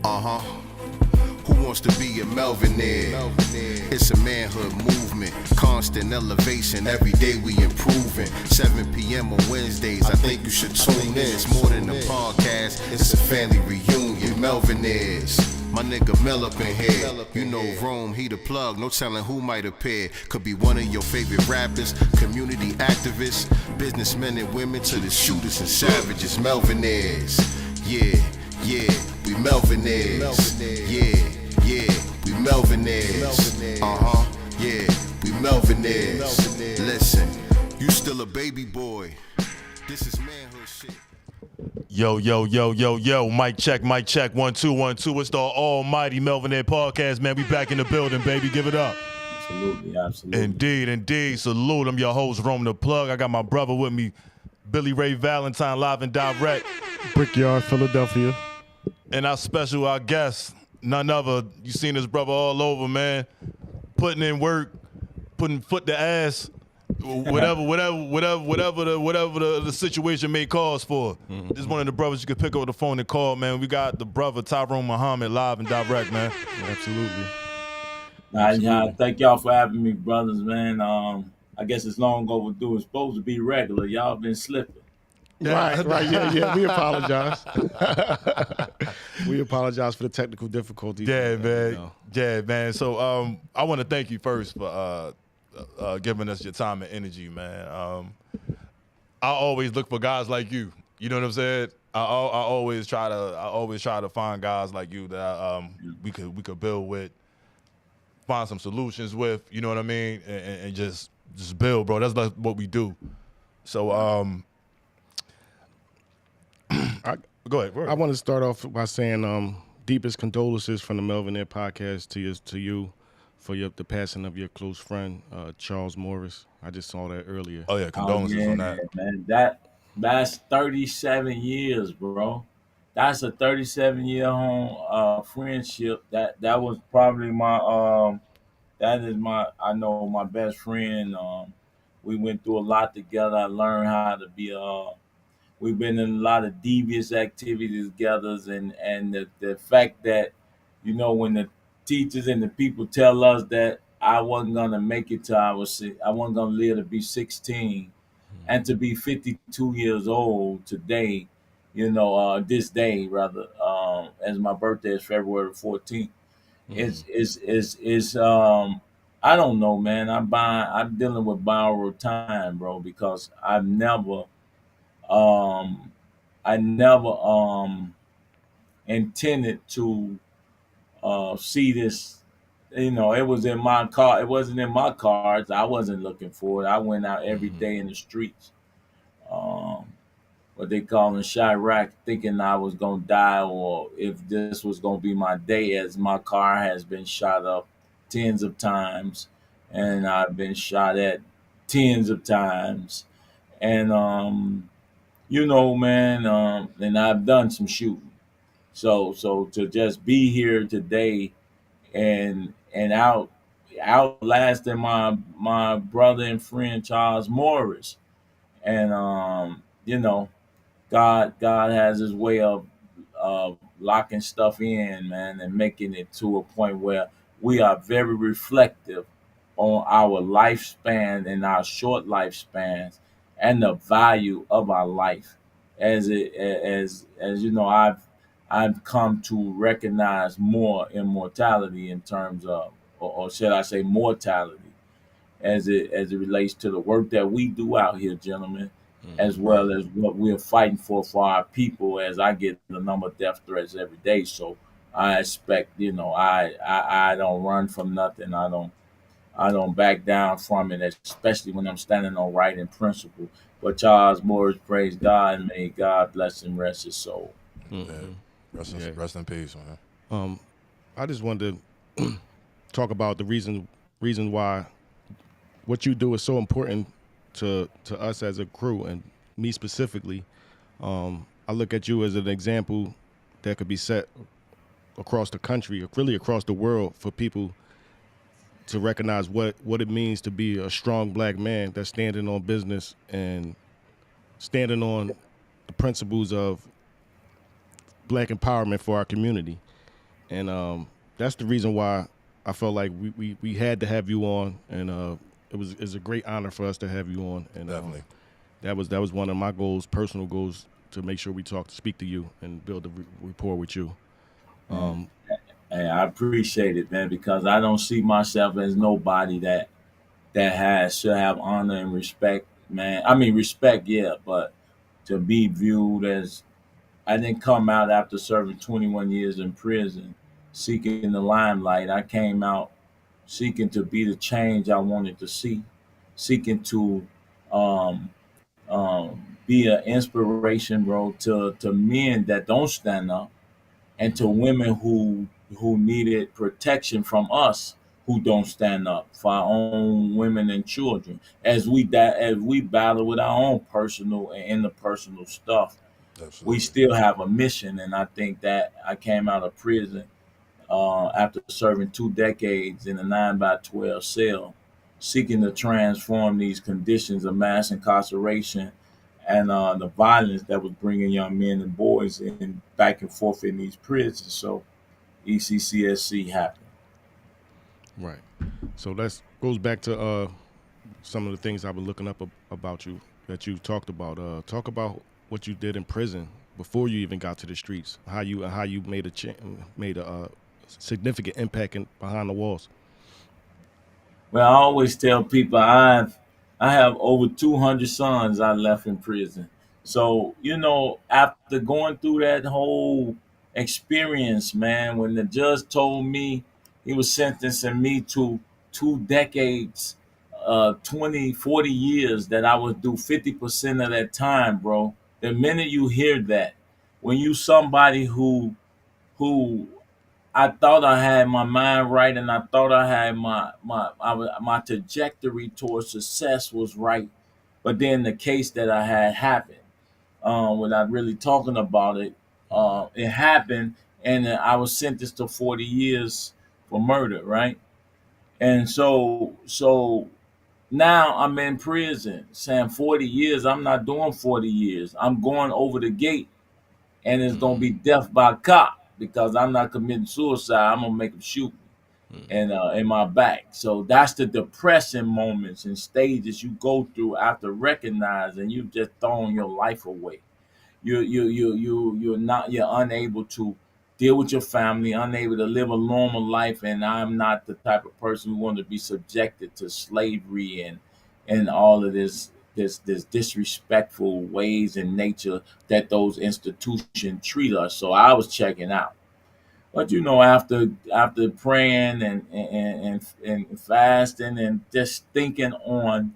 Who wants to be a Melvinaire? It's a manhood movement, constant elevation, every day we improving. 7 p.m. on Wednesdays, I think you should tune in. It's more than a podcast, it's a family reunion. Melvinaires, my nigga Mel up in here. You know Rome, he the plug, no telling who might appear. Could be one of your favorite rappers, community activists, businessmen and women, to the shooters and savages. Melvinaires, yeah, we Melvinaires. Yeah, we Melvinaires. Yeah, we Melvinaires. Listen, you still a baby boy. This is manhood shit. Yo, mic check, 1 2 1 2. It's the almighty Melvinaire podcast, man. We back in the building, baby. Give it up. Absolutely. Indeed. Salute. I'm your host, Rome the Plug. I got my brother with me, Billy Ray Valentine, live and direct. Brickyard, Philadelphia. And our guest, none other. You seen this brother all over, man. Putting in work, putting foot to ass, whatever the situation may cause for. This is one of the brothers you could pick up the phone and call, man. We got the brother Tyrone Muhammad live and direct, man. Absolutely. Thank y'all for having me, brothers, man. I guess it's long overdue. It's supposed to be regular. Y'all been slipping. Right. Yeah. We apologize. We apologize for the technical difficulties. Yeah, man. So I want to thank you first for giving us your time and energy, man. I always look for guys like you. You know what I'm saying? I always try to find guys like you that we could build with, find some solutions with. You know what I mean? And just build, bro. That's like what we do. So go ahead. I want to start off by saying deepest condolences from the Melvinaire podcast to you for the passing of your close friend, Charles Morris. I just saw that earlier. Oh yeah, condolences on that. Man, that's 37 years, bro. That's a 37-year friendship. That was probably my I know my best friend. We went through a lot together. I learned how to be we've been in a lot of devious activities together, and the fact that, you know, when the teachers and the people tell us that I wasn't gonna make it till I wasn't gonna live to be 16, and to be 52 years old today, you know, this day rather, as my birthday is February 14th, is I don't know, man. I'm dealing with borrowed time, bro, because I never intended to see this. You know, it was in my car. It wasn't in my cards. I wasn't looking for it. I went out every day in the streets, what they call in Chirac, thinking I was gonna die, or if this was gonna be my day, as my car has been shot up tens of times, and I've been shot at tens of times, and you know, man, and I've done some shooting. So to just be here today and outlasting my brother and friend Charles Morris, and you know, God has his way of locking stuff in, man, and making it to a point where we are very reflective on our lifespan and our short lifespans and the value of our life. As you know, I've come to recognize more immortality in terms of, or should I say mortality, as it relates to the work that we do out here, gentlemen, as well as what we're fighting for our people. As I get the number of death threats every day, so I expect, you know, I don't run from nothing. I don't back down from it, especially when I'm standing on right and principle. But Charles Morris, praise God, and may God bless him, rest his soul. Rest in peace, man. I just wanted to talk about the reason why what you do is so important to us as a crew, and me specifically. I look at you as an example that could be set across the country, or really across the world, for people to recognize what it means to be a strong black man that's standing on business and standing on the principles of black empowerment for our community. and that's the reason why I felt like we had to have you on, and it's a great honor for us to have you on, and Definitely. that was one of my goals, personal goals, to make sure we speak to you, and build a rapport with you. And, and I appreciate it, man, because I don't see myself as nobody that has should have honor and respect, man. I mean respect, yeah, but to be viewed as I didn't come out after serving 21 years in prison seeking the limelight. I came out seeking to be the change I wanted to see, seeking to um, be an inspiration, bro, to men that don't stand up, and to women who needed protection from us who don't stand up for our own women and children as we battle with our own personal and interpersonal stuff. We Absolutely. still have a mission, and I think that I came out of prison after serving 2 decades in a 9 by 12 cell, seeking to transform these conditions of mass incarceration and the violence that was bringing young men and boys in back and forth in these prisons. So ECCSC happened. Right. So that's goes back to some of the things I've been looking up about you that you talked about. Talk about what you did in prison before you even got to the streets. How you made made a significant impact behind the walls. Well, I always tell people I have over 200 sons I left in prison. So, after going through that whole experience, man, when the judge told me he was sentencing me to 2 decades, 20, 40 years, that I would do 50% of that time, bro. The minute you hear that, when you somebody who I thought I had my mind right, and I thought I had my trajectory towards success was right. But then the case that I had happened, without really talking about it, it happened, and I was sentenced to 40 years for murder, right? And so now I'm in prison saying 40 years. I'm not doing 40 years. I'm going over the gate, and it's gonna be death by cop because I'm not committing suicide. I'm gonna make them shoot me and in my back. So that's the depressing moments and stages you go through after recognizing you've just thrown your life away. You're unable to deal with your family, unable to live a normal life, and I'm not the type of person who want to be subjected to slavery and all of this disrespectful ways in nature that those institutions treat us. So I was checking out. But after praying and fasting and just thinking on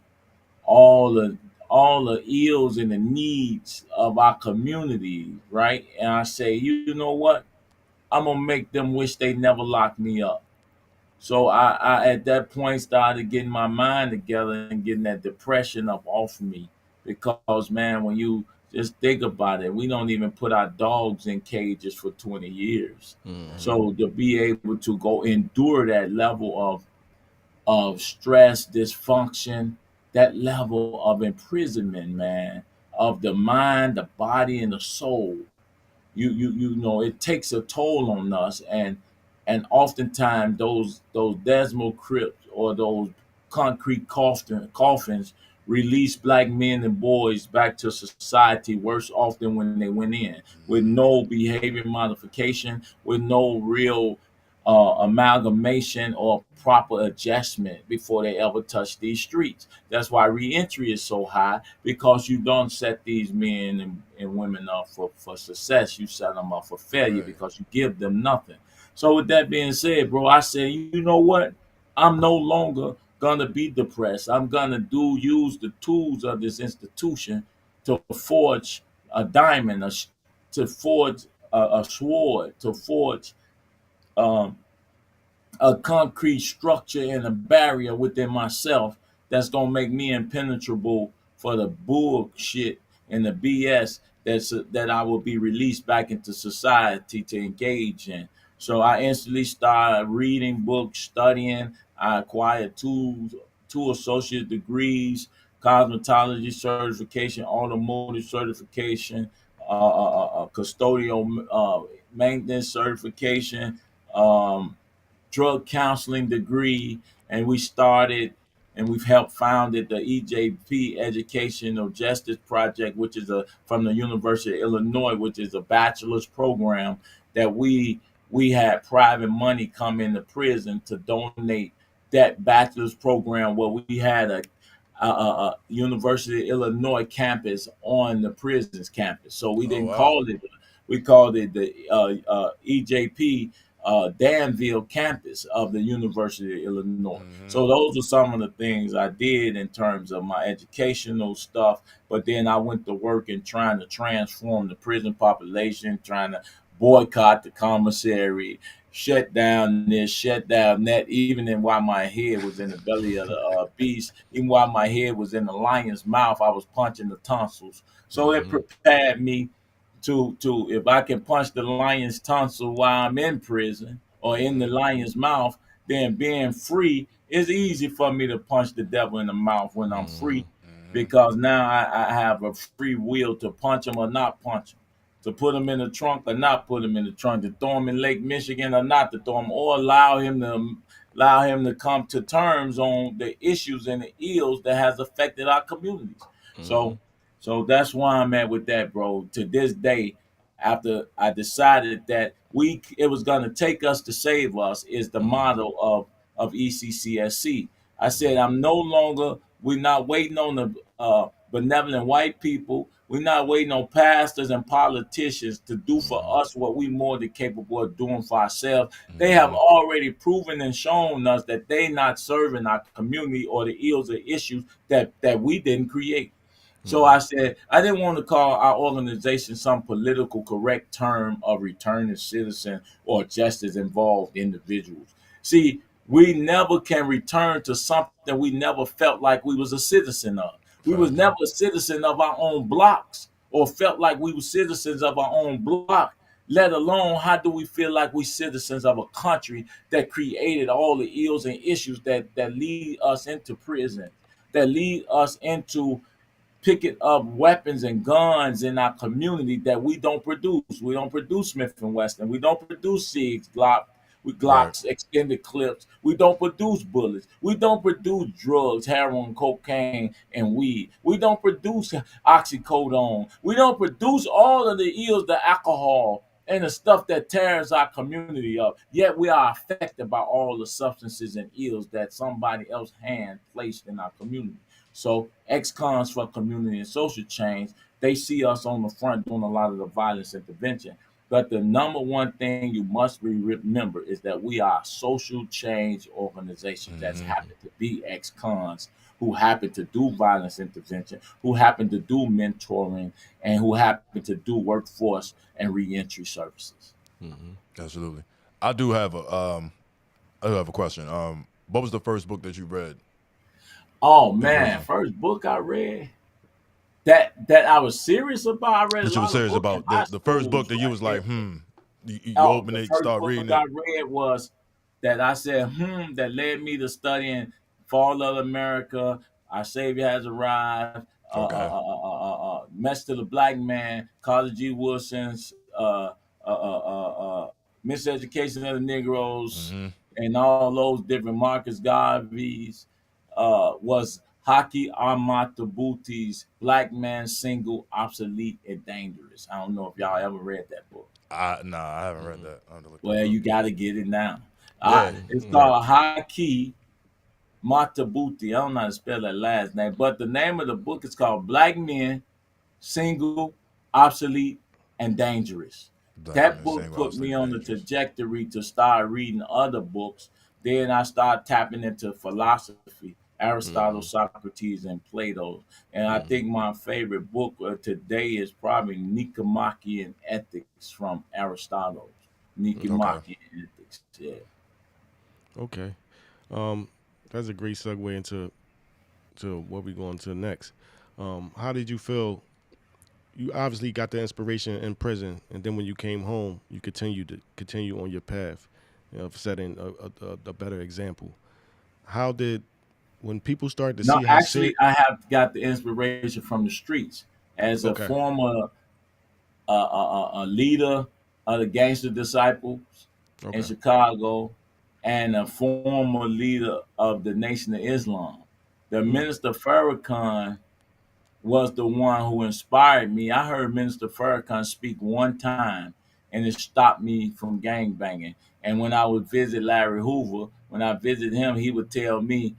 all the all the ills and the needs of our community, right? And I say, you know what? I'm gonna make them wish they never locked me up. So I at that point started getting my mind together and getting that depression up off me. Because man, when you just think about it, we don't even put our dogs in cages for 20 years. So to be able to go endure that level of stress, dysfunction, that level of imprisonment, man, of the mind, the body, and the soul. It takes a toll on us, and oftentimes those Desmo crypts or those concrete coffins release black men and boys back to society worse off than when they went in, with no behavior modification, with no real amalgamation or proper adjustment before they ever touch these streets. That's why reentry is so high, because you don't set these men and women up for success. You set them up for failure Right. because you give them nothing. So with that being said, bro, I say, you know what? I'm no longer gonna be depressed. I'm gonna use the tools of this institution to forge a diamond, to forge a sword, to forge um, a concrete structure and a barrier within myself that's gonna make me impenetrable for the bullshit and the BS that I will be released back into society to engage in. So I instantly started reading books, studying. I acquired two associate degrees, cosmetology certification, automotive certification, custodial maintenance certification, um, drug counseling degree, and we started and we've helped founded the EJP Educational Justice Project, which is a from the University of Illinois, which is a bachelor's program that we had private money come into prison to donate that bachelor's program where we had a University of Illinois campus on the prison's campus. So we Oh didn't wow. call it, we called it the EJP Danville campus of the University of Illinois. Hmm. So those are some of the things I did in terms of my educational stuff. But then I went to work in trying to transform the prison population, trying to boycott the commissary, shut down this, shut down that, even in while my head was in the belly of the beast, even while my head was in the lion's mouth, I was punching the tonsils. So it Hmm. prepared me to if I can punch the lion's tonsil while I'm in prison or in the Hmm. lion's mouth, then being free is easy for me to punch the devil in the mouth when I'm free, Hmm. Hmm. because now I have a free will to punch him or not punch him, to put him in the trunk or not put him in the trunk, to throw him in Lake Michigan or not to throw him, or allow him to come to terms on the issues and the ills that has affected our communities. Hmm. So that's why I'm at with that, bro. To this day, after I decided that it was gonna take us to save us, is the Hmm. motto of ECCSC. I said Hmm. I'm no longer. We're not waiting on the benevolent white people. We're not waiting on pastors and politicians to do for Hmm. us what we more than capable of doing for ourselves. They have Hmm. already proven and shown us that they not serving our community or the ills or issues that we didn't create. So Hmm. I said I didn't want to call our organization some political correct term of returning citizen or justice involved individuals. See, we never can return to something we never felt like we was a citizen of. We was Facts. never a citizen of our own blocks or felt like we were citizens of our own block. Let alone how do we feel like we citizens of a country that created all the ills and issues that lead us into prison, that lead us into picking up weapons and guns in our community that we don't produce. We don't produce Smith and Wesson. We don't produce SIGs, Right. Glocks, extended clips. We don't produce bullets. We don't produce drugs, heroin, cocaine, and weed. We don't produce oxycodone. We don't produce all of the ills, the alcohol, and the stuff that tears our community up. Yet we are affected by all the substances and ills that somebody else hand placed in our community. So ex-cons for community and social change, they see us on the front doing a lot of the violence intervention. But the number one thing you must remember is that we are a social change organization that's Hmm. happen to be ex-cons who happen to do violence intervention, who happen to do mentoring, and who happen to do workforce and reentry services. Hmm. Absolutely. I do have a I do have a question. What was the first book that you read Oh in man, prison first book I read that I was serious about. I read a that you were lot of serious books in about? high The first school. book that you was like, you Oh, open the it, first start book reading I it. read was that I said, that led me to studying Fall of America, Our Savior Has Arrived, Okay. Mess to the Black Man, Carter G. Wilson's Miseducation of the Negroes, Hmm. and all those different Marcus Garvey's, was Haki Amatabuti's Black Man Single, Obsolete, and Dangerous. I don't know if y'all ever read that book. I haven't read that. I have to look that Well, up. you got to get it now. Yeah. It's Right. called Haki Matabuti. I don't know how to spell that last name, but the name of the book is called Black Men, Single, Obsolete, and Dangerous. Black That man book single put me obsolete on the dangerous. trajectory to start reading other books. Then I started tapping into philosophy, Aristotle, Hmm. Socrates, and Plato. And I Hmm. think my favorite book today is probably Nicomachean Ethics from Aristotle. Okay. Nicomachean Ethics, yeah. Okay. Um, that's a great segue into what we're going to next. How did you feel? You obviously got the inspiration in prison, and then when you came home, you continued to continue on your path of setting a better example. How did when people start to No, see how actually, serious? I have got the inspiration from the streets as a Okay. former a leader of the gangster disciples. in Okay. Chicago and a former leader of the Nation of Islam. The Mm. Minister Farrakhan was the one who inspired me. I heard Minister Farrakhan speak one time, and it stopped me from gang banging. And when I would visit Larry Hoover, when I visited him, he would tell me,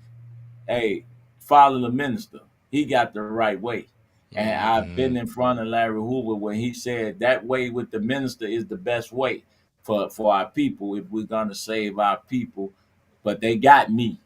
hey, follow the minister. He got the right way. And I've been in front of Larry Hoover when he said that way with the minister is the best way for our people if we're gonna save our people. But they got me.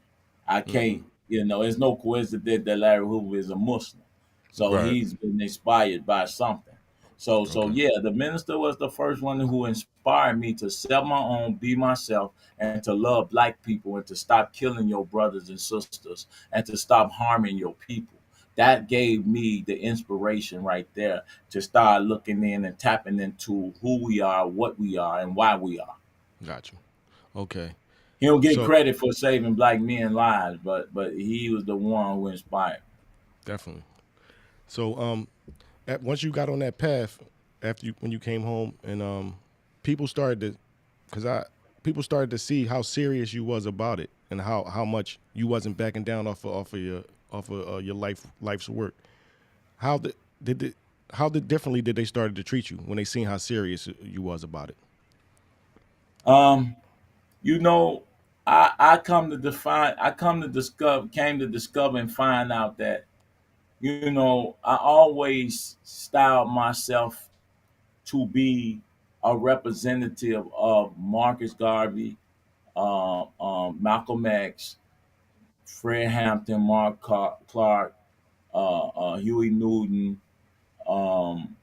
I can't, it's no coincidence that Larry Hoover is a Muslim. So Right. he's been inspired by something. So Okay. yeah, the minister was the first one who inspired me to sell my own, be myself, and to love black people and to stop killing your brothers and sisters and to stop harming your people. That gave me the inspiration right there to start looking in and tapping into who we are, what we are, and why we are. Got you. Okay. He don't get So credit for saving black men lives, but he was the one who inspired. definitely. So once you got on that path, after when you came home, and people started to, because I people started to see how serious you was about it, and how much you wasn't backing down off of your life's work. How did it, how did differently did they started to treat you when they seen how serious you was about it? Um, you know, I come to discover came to discover and find out that, I always styled myself to be a representative of Marcus Garvey, Malcolm X, Fred Hampton, Clark, Huey Newton, um,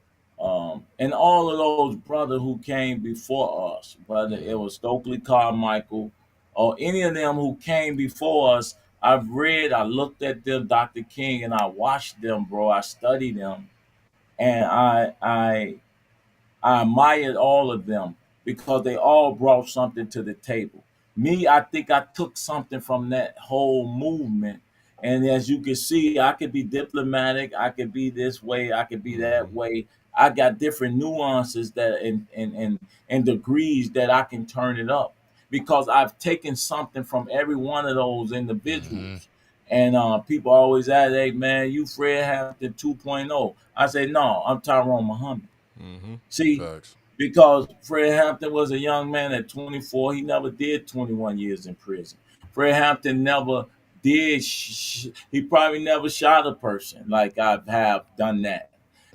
and all of those brothers who came before us, whether it was Stokely Carmichael or any of them who came before us. I've read, I looked at them, Dr. King, and I watched them, bro. I studied them, and I admired all of them because they all brought something to the table. Me, I think I took something from that whole movement. And as you can see, I could be diplomatic, I could be this way, I could be that way. I got different nuances that and degrees that I can turn it up because I've taken something from every one of those individuals. And people always ask, hey man, you Fred Hampton 2.0. I say, no, I'm Tyrone Muhammad. See, Facts. because Fred Hampton was a young man at 24, he never did 21 years in prison. Fred Hampton never did, he probably never shot a person like I have done that.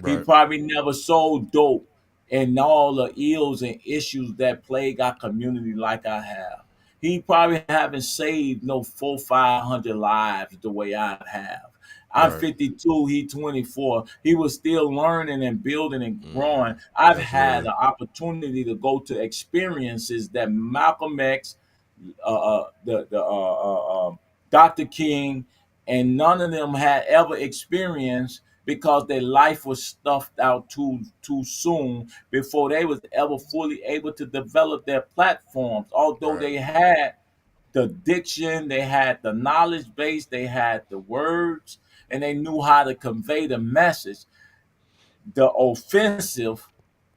He Right. probably never sold dope and all the ills and issues that plague our community like I have. He probably haven't saved no 500 lives the way I have. I'm Right. 52, he 24. He was still learning and building and growing. I've had Absolutely. the opportunity to go to experiences that Malcolm X, the Dr. King, and none of them had ever experienced because their life was stuffed out too soon before they was ever fully able to develop their platforms. Although Right. they had the diction, they had the knowledge base, they had the words, and they knew how to convey the message. The offensive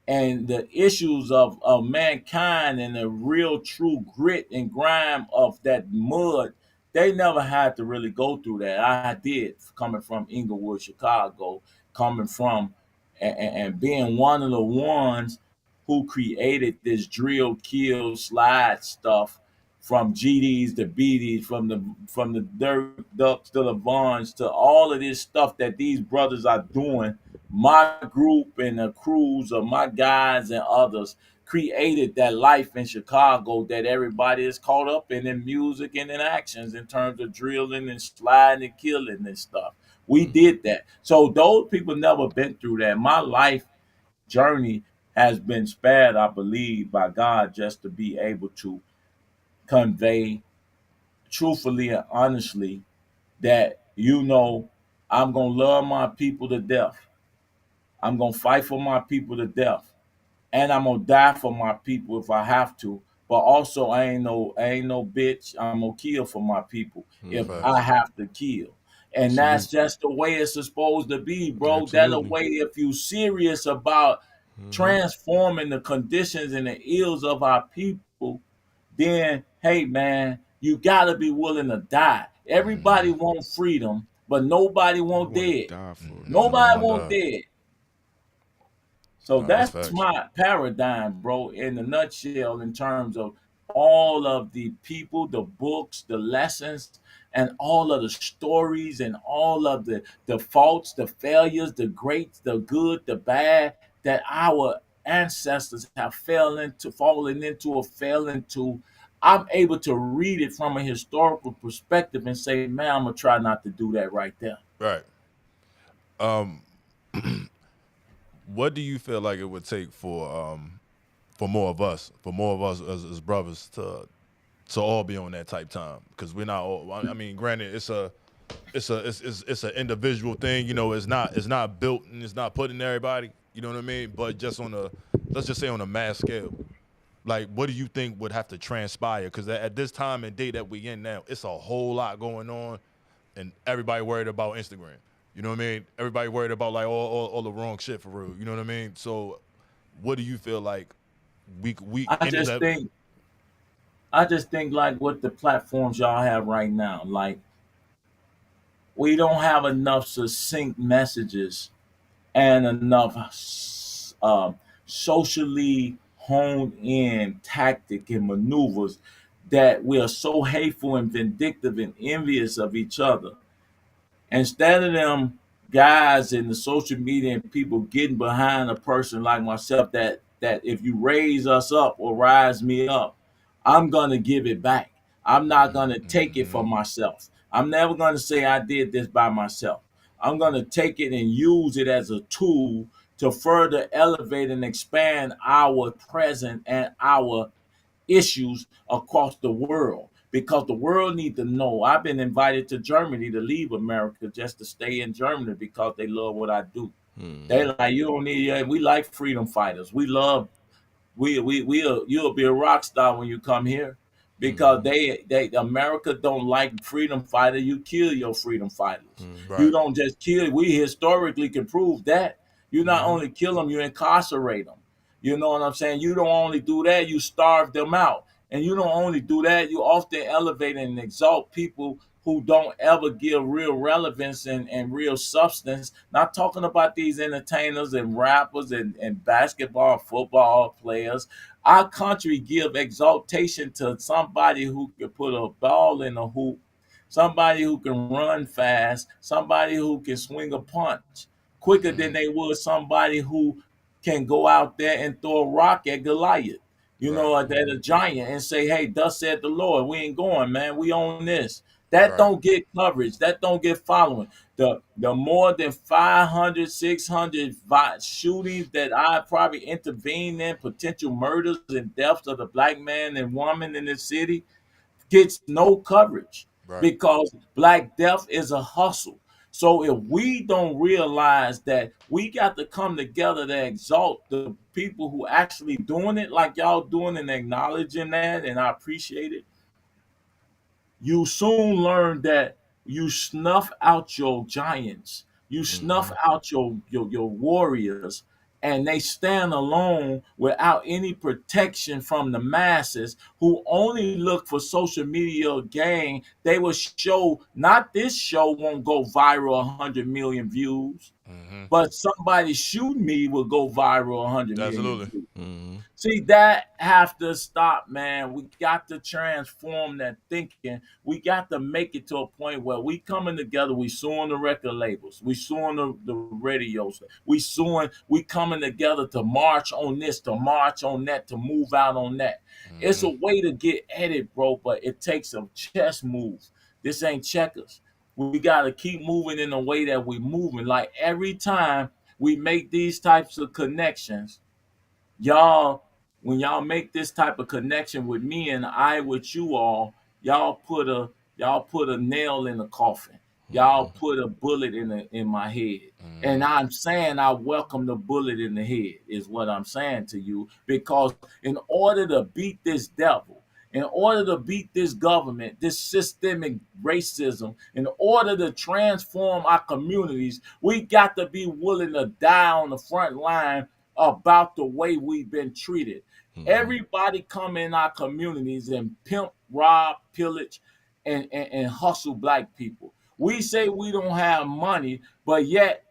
and the issues of mankind and the real true grit and grime of that mud, they never had to really go through that. I did, coming from Inglewood, Chicago, coming from and being one of the ones who created this drill, kill, slide stuff from GDs to BDs, from the Dirt Ducks to the Vons to all of this stuff that these brothers are doing. My group and the crews of my guys and others created that life in Chicago that everybody is caught up in music and in actions in terms of drilling and sliding and killing and stuff. We did that. So those people never been through that. My life journey has been spared, I believe, by God just to be able to convey truthfully and honestly that, I'm gonna love my people to death. I'm gonna fight for my people to death, and I'm gonna die for my people if I have to. But also, I ain't no bitch. I'm gonna kill for my people if I Facts. have to kill. And that's Salute. just the way it's supposed to be, bro. That a Absolutely. way if you serious about transforming the conditions and the ills of our people, then hey man, you gotta be willing to die. Everybody want freedom, but nobody You want want to dead. die for it. No Nobody one want died. dead. So No, that's that's facts. my paradigm, bro, in a nutshell, in terms of all of the people, the books, the lessons, and all of the stories, and all of the faults, the failures, the great, the good, the bad that our ancestors have fallen into or fell into. I'm able to read it from a historical perspective and say, man, I'm gonna try not to do that right there. Right. What do you feel like it would take for more of us as brothers to all be on that type time? Because we're not all. I mean, granted, it's an individual thing. You know, it's not built and it's not put in everybody. You know what I mean? But just on a, let's just say on a mass scale, like what do you think would have to transpire? Because at this time and date that we in now, it's a whole lot going on, and everybody worried about Instagram. You know what I mean? Everybody worried about like all the wrong shit for real. You know what I mean? So, what do you feel like we I ended just up? think I just think like what the platforms y'all have right now, like we don't have enough succinct messages and enough uh, socially honed in tactic and maneuvers that we are so hateful and vindictive and envious of each other. Instead of them guys in the social media and people getting behind a person like myself, that if you raise us up or rise me up, I'm gonna give it back. I'm not gonna take it for myself. I'm never gonna say I did this by myself. I'm gonna take it and use it as a tool to further elevate and expand our present and our issues across the world, because the world need to know. I've been invited to Germany to leave America just to stay in Germany because they love what I do. They like, you don't need, yeah, we like freedom fighters. We love, you'll be a rock star when you come here, because they America don't like freedom fighter. You kill your freedom fighters. You Right. don't just kill. We historically can prove that. You not only kill them, you incarcerate them. You know what I'm saying? You don't only do that, you starve them out. And you don't only do that, you often elevate and exalt people who don't ever give real relevance and real substance. Not talking about these entertainers and rappers and basketball, football players. Our country give exaltation to somebody who can put a ball in a hoop, somebody who can run fast, somebody who can swing a punch quicker than they would somebody who can go out there and throw a rock at Goliath, Right. at a giant, and say, hey, thus said the Lord, we ain't going, man. We own this. That Right. don't get coverage. That don't get following. The more than 500, 600 shootings that I probably intervened in, potential murders and deaths of the black man and woman in this city, gets no coverage, Right. because black death is a hustle. So if we don't realize that we got to come together to exalt the people who actually doing it, like y'all doing, and acknowledging that, and I appreciate it, you soon learn that you snuff out your giants, you snuff out your warriors, and they stand alone without any protection from the masses who only look for social media gain. They will show, not this show won't go viral 100 million views, but somebody shooting me will go viral 100 million Absolutely. views. See, that have to stop, man. We got to transform that thinking. We got to make it to a point where we coming together. We suing the record labels. We suing the radios. We coming together to march on this, to march on that, to move out on that. It's a way to get at it, bro, but it takes a chess move. This ain't checkers. We got to keep moving in the way that we moving. Like every time we make these types of connections, y'all, when y'all make this type of connection with me and I with you all, y'all put a nail in the coffin. Y'all put a bullet in my head. And I'm saying I welcome the bullet in the head, is what I'm saying to you, because in order to beat this devil, in order to beat this government, this systemic racism, in order to transform our communities, we got to be willing to die on the front line about the way we've been treated. Everybody come in our communities and pimp, rob, pillage, and hustle black people. We say we don't have money, but yet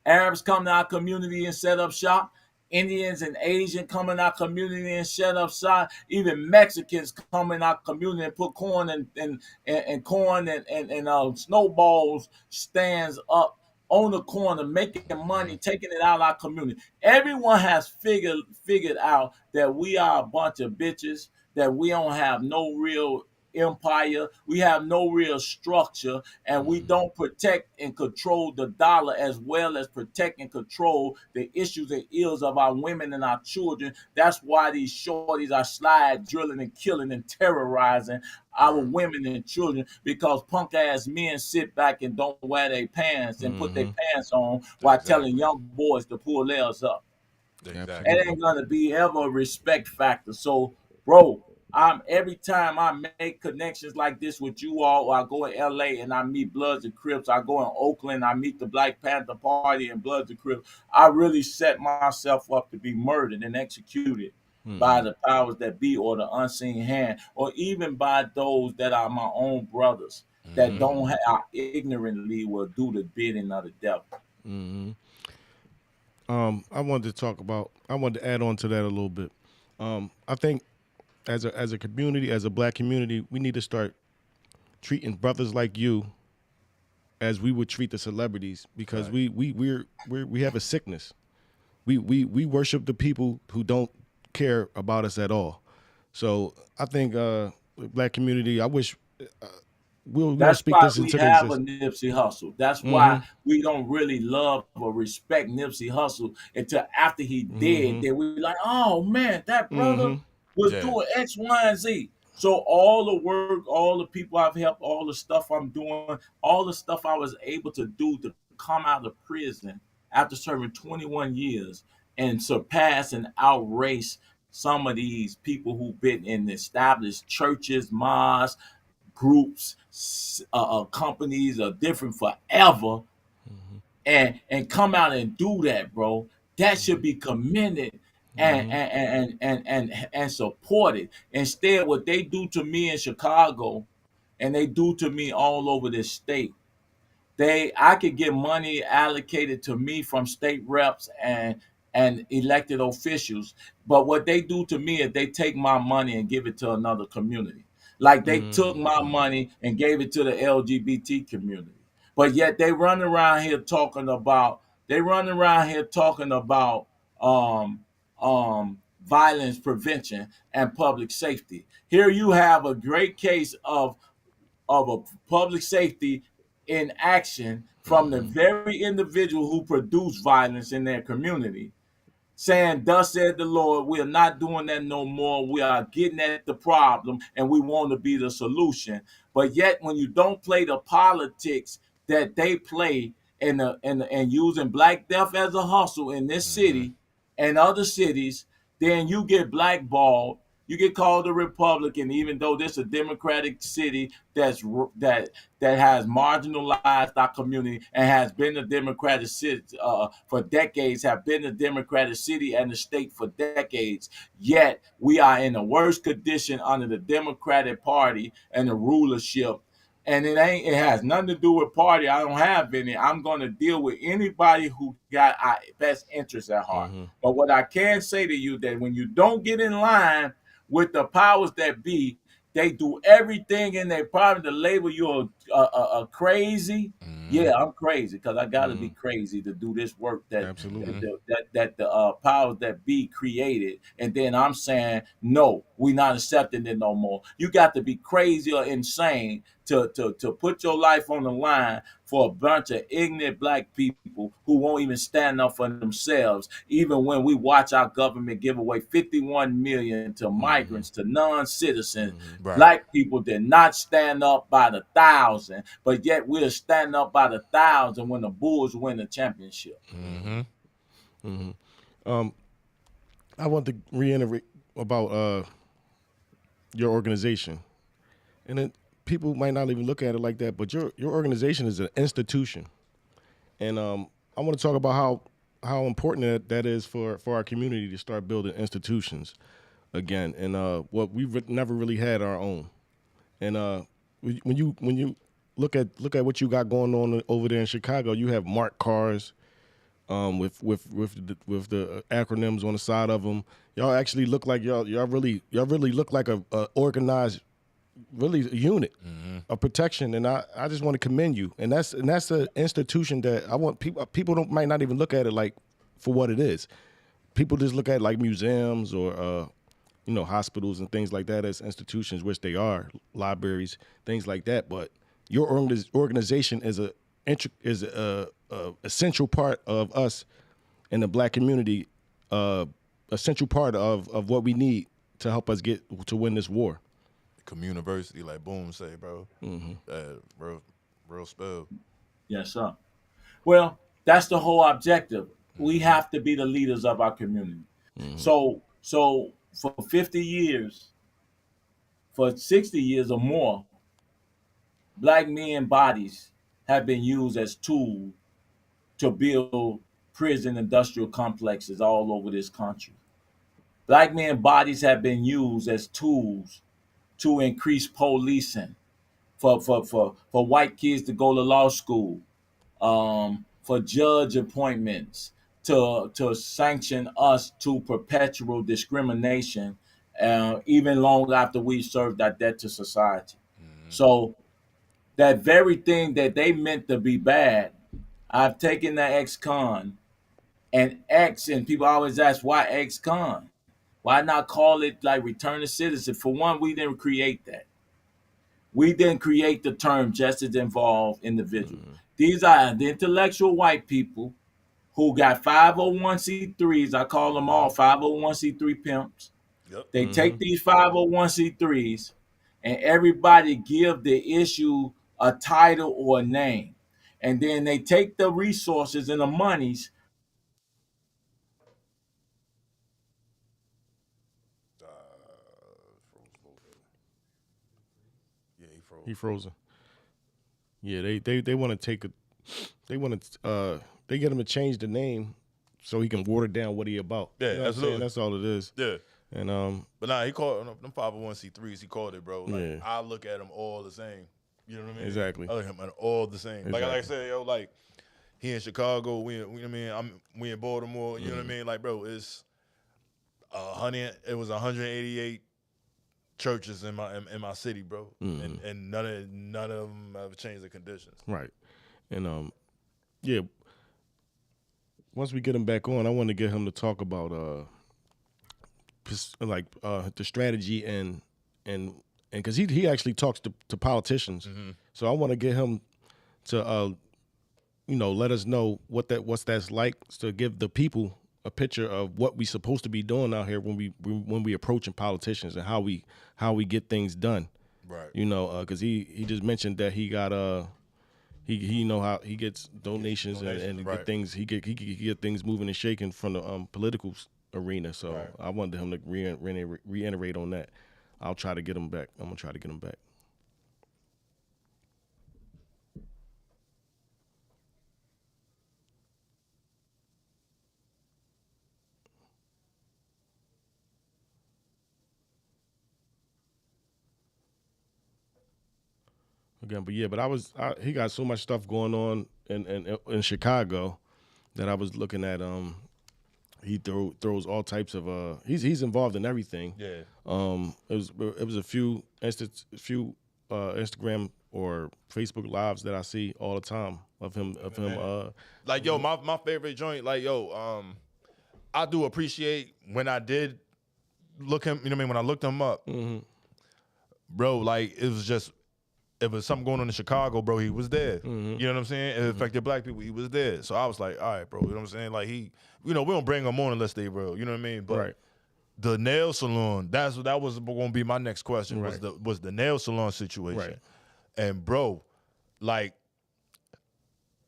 Arabs come to our community and set up shop. Indians and Asians come in our community and set up shop. Even Mexicans come in our community and put corn and corn and snowballs stands up on the corner, making money, taking it out of our community. Everyone has figured out that we are a bunch of bitches, that we don't have no real empire, we have no real structure, and we don't protect and control the dollar as well as protect and control the issues and ills of our women and our children. That's why these shorties are slide drilling and killing and terrorizing our women and children, because punk ass men sit back and don't wear their pants and put their pants on while telling young boys to pull theirs up. Exactly. It ain't gonna be ever a respect factor. So, bro, I'm every time I make connections like this with you all, or I go in LA and I meet Bloods and Crips, I go in Oakland, I meet the Black Panther Party and Bloods and Crips, I really set myself up to be murdered and executed by the powers that be, or the unseen hand, or even by those that are my own brothers that don't have, ignorantly will do the bidding of the devil. I wanted to add on to that a little bit. I think as a community, as a black community, we need to start treating brothers like you as we would treat the celebrities, because we have a sickness. We worship the people who don't care about us at all. So I think the black community, I wish we'll That's speak why this we into have a existence. Nipsey Hussle. That's why we don't really love or respect Nipsey Hussle until after he dead. Then we like, oh man, that brother was Yeah. doing X, Y, and Z. So all the work, all the people I've helped, all the stuff I'm doing, all the stuff I was able to do to come out of prison after serving 21 years and surpass and outrace some of these people who've been in established churches, mosques, groups, companies are different forever, and come out and do that, bro. That should be commended and supported. Instead, what they do to me in Chicago, and they do to me all over this state, I could get money allocated to me from state reps and elected officials, but what they do to me is they take my money and give it to another community. Like they took my money and gave it to the LGBT community. But yet they run around here talking about um violence prevention and public safety. Here you have a great case of a public safety in action from the very individual who produced violence in their community, saying, thus said the Lord, we are not doing that no more. We are getting at the problem and we want to be the solution. But yet when you don't play the politics that they play and using Black Death as a hustle in this city and other cities, then you get blackballed. You get called a Republican, even though this is a Democratic city that has marginalized our community and has been a Democratic city for decades, have been a Democratic city and the state for decades. Yet we are in the worst condition under the Democratic Party and the rulership. And it has nothing to do with party. I don't have any. I'm going to deal with anybody who got our best interests at heart. But what I can say to you, that when you don't get in line with the powers that be, they do everything in their power to label you a crazy. Yeah, I'm crazy because I got to be crazy to do this work that the powers that be created. And then I'm saying, no, we're not accepting it no more. You got to be crazy or insane to put your life on the line for a bunch of ignorant black people who won't even stand up for themselves. Even when we watch our government give away 51 million to migrants, to non-citizens, black people did not stand up by the thousand, but yet we'll stand up by the thousand when the Bulls win the championship. I want to reiterate about your organization, and then people might not even look at it like that, but your organization is an institution, and I want to talk about how how important that is for our community to start building institutions again, and what we've never really had our own. And when you look at what you got going on over there in Chicago, you have marked cars with the acronyms on the side of them. Y'all actually look like y'all really look like a organized really a unit of protection, and I just want to commend you. And that's an institution that I want people might not even look at it like for what it is. People just look at it like museums or hospitals and things like that as institutions, which they are, libraries, things like that. But your organization is a essential part of us in the Black community, essential part of what we need to help us get to win this war. Communiversity, like Boom say, bro. Real spell. Yes, sir. Well, that's the whole objective. We have to be the leaders of our community. So for 50 years, for 60 years or more, Black men bodies have been used as tools to build prison industrial complexes all over this country. Black men bodies have been used as tools to increase policing, for white kids to go to law school, for judge appointments, to sanction us to perpetual discrimination, even long after we served our debt to society. So that very thing that they meant to be bad, I've taken the ex-con and people always ask, why ex-con? Why not call it like return to citizen? For one, we didn't create that. We didn't create the term justice involved individual. These are the intellectual white people who got 501c3s. I call them all 501c3 pimps. Yep. They take these 501c3s and everybody give the issue a title or a name. And then they take the resources and the monies. Yeah, he froze. He frozen. Yeah, they want to take they get him to change the name so he can water down what he about. Yeah, you know absolutely. That's all it is. Yeah. And But nah, he called them 501c3s. He called it, bro. Like, Yeah. I look at them all the same. You know what I mean? Exactly. I look at them all the same. Like I Exactly. said, yo, like he in Chicago, we in Baltimore. You know what I mean? Like, bro, it's 100. It was 188 churches in my city, bro, and none of them have changed the conditions. Right. And yeah. Once we get him back on, I want to get him to talk about the strategy and because he actually talks to politicians, so I want to get him to let us know what's that's like, to give the people a picture of what we supposed to be doing out here when we approaching politicians and how we get things done. Right. Because he just mentioned that he got he know how he gets donations and right. get things he get things moving and shaking from the political arena. So right. I wanted him to reiterate on that. I'll try to get him back. I'm gonna try to get him back. Again, but he got so much stuff going on in Chicago that I was looking at. He throws all types of he's involved in everything. Yeah. It was a few Instagram or Facebook lives that I see all the time of him. Like, yo, my favorite joint. Like, yo, I do appreciate when I did look him. You know what I mean? When I looked him up, bro. Like, it was just. If it was something going on in Chicago, bro, he was there. You know what I'm saying? If it affected Black people, he was there. So I was like, all right, bro. You know what I'm saying? Like, we don't bring him on unless they real. You know what I mean? But Right. The nail salon, that was going to be my next question. Right. Was the nail salon situation? Right. And bro, like,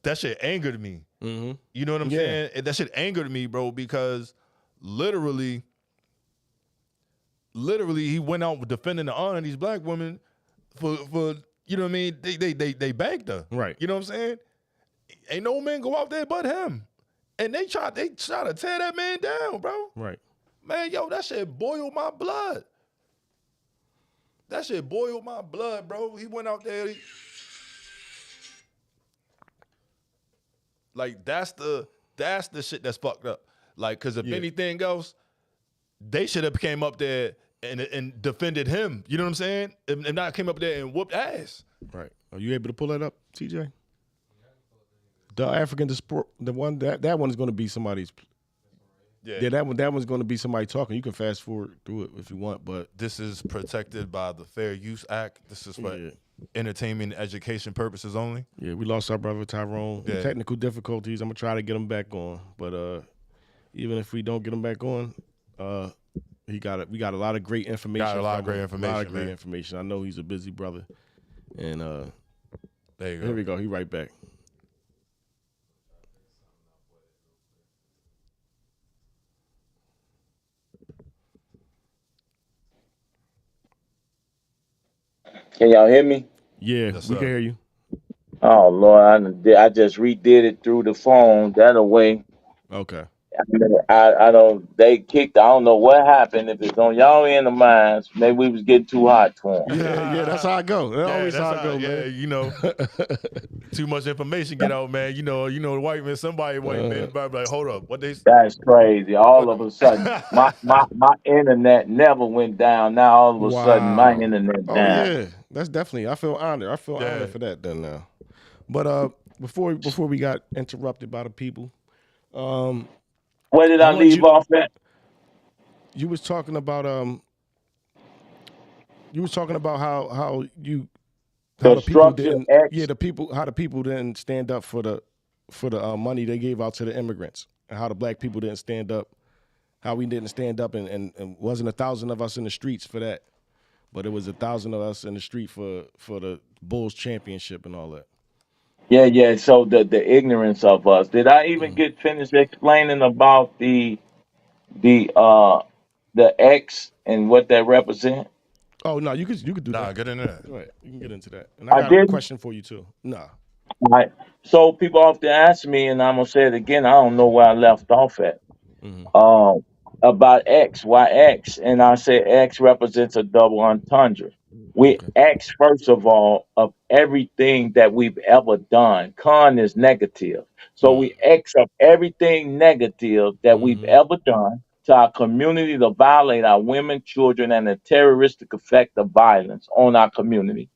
that shit angered me. You know what I'm saying? And that shit angered me, bro, because literally, he went out defending the honor of these Black women for. You know what I mean? They bagged her. Right. You know what I'm saying? Ain't no man go out there but him. and they try to tear that man down, bro. Right. Man, yo, that shit boiled my blood. That shit boiled my blood, bro. He went out there. Like, that's the shit that's fucked up. Like, because if anything else, they should have came up there and defended him. You know what I'm saying? And not came up there and whooped ass. Right. Are you able to pull that up, TJ? The African diaspora, the one that one is going to be somebody's. Yeah, that one's going to be somebody talking. You can fast forward through it if you want, but this is protected by the Fair Use Act. This is for entertainment and education purposes only. Yeah, we lost our brother Tyrone. Yeah. Technical difficulties. I'm gonna try to get him back on, but even if we don't get him back on, we got a lot of great information. Got a lot of great information. A lot of great information. I know he's a busy brother, and there you go. Here we go. He right back. Can y'all hear me? Yeah, we can hear you. Oh Lord, I just redid it through the phone that way. Okay. I don't. They kicked. I don't know what happened. If it's on y'all end of mine, maybe we was getting too hot for them. Yeah, that's how I go. That's always how I go, man. You know, too much information get out, man. You know, the white man. Somebody white man, like, hold up, what they? That's crazy. All of a sudden, my internet never went down. Now all of a sudden, my internet down. Yeah, that's definitely. I feel honored. I feel honored for that. Then now, but before we got interrupted by the people, where did I leave off at? You was talking about how the people didn't how the people didn't stand up for the money they gave out to the immigrants, and how the black people didn't stand up, how we didn't stand up, and wasn't 1,000 of us in the streets for that, but it was 1,000 of us in the street for the Bulls championship and all that. Yeah. So the ignorance of us. Did I even get finished explaining about the X and what that represent? Oh no, you could do that. Nah, get into that. Go ahead. You can get into that. And I got a question for you too. Nah. Right. So people often ask me, and I'm gonna say it again. I don't know where I left off at. About X, why X? And I say X represents a double entendre. We X, first of all, of everything that we've ever done. Con is negative. So we X up everything negative that we've ever done to our community to violate our women, children, and the terroristic effect of violence on our community.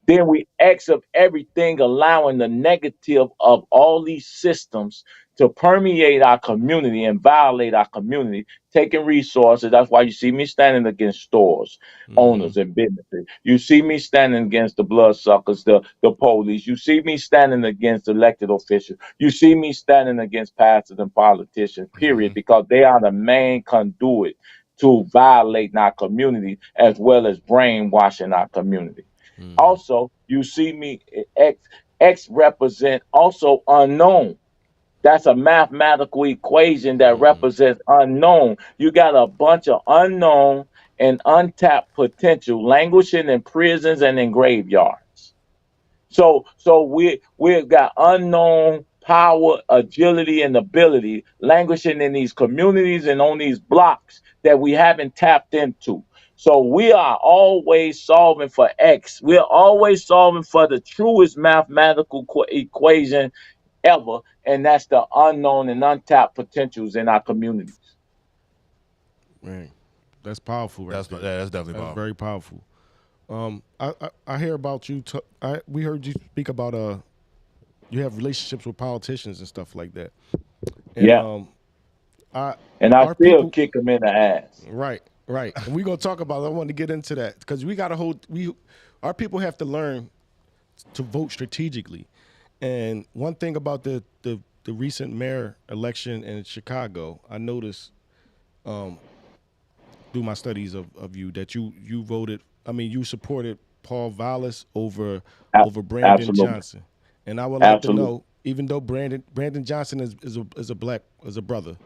Then we X up everything, allowing the negative of all these systems to permeate our community and violate our community, taking resources. That's why you see me standing against stores, owners, and businesses. You see me standing against the bloodsuckers, the police. You see me standing against elected officials. You see me standing against pastors and politicians, period, because they are the main conduit to violating our community as well as brainwashing our community. Also, you see me, X represent also unknown. That's a mathematical equation that represents unknown. You got a bunch of unknown and untapped potential languishing in prisons and in graveyards. So we've got unknown power, agility, and ability languishing in these communities and on these blocks that we haven't tapped into. So we are always solving for X. We're always solving for the truest mathematical equation ever, and that's the unknown and untapped potentials in our communities. Man, that's powerful. Right? That's definitely powerful. Very powerful. I hear about you. We heard you speak about you have relationships with politicians and stuff like that. And, I still kick them in the ass. Right. And we're gonna talk about it. I want to get into that because our people have to learn to vote strategically. And one thing about the recent mayor election in Chicago, I noticed through my studies of you that you voted. I mean, you supported Paul Vallis over Brandon Johnson. And I would like to know, even though Brandon Johnson is a brother,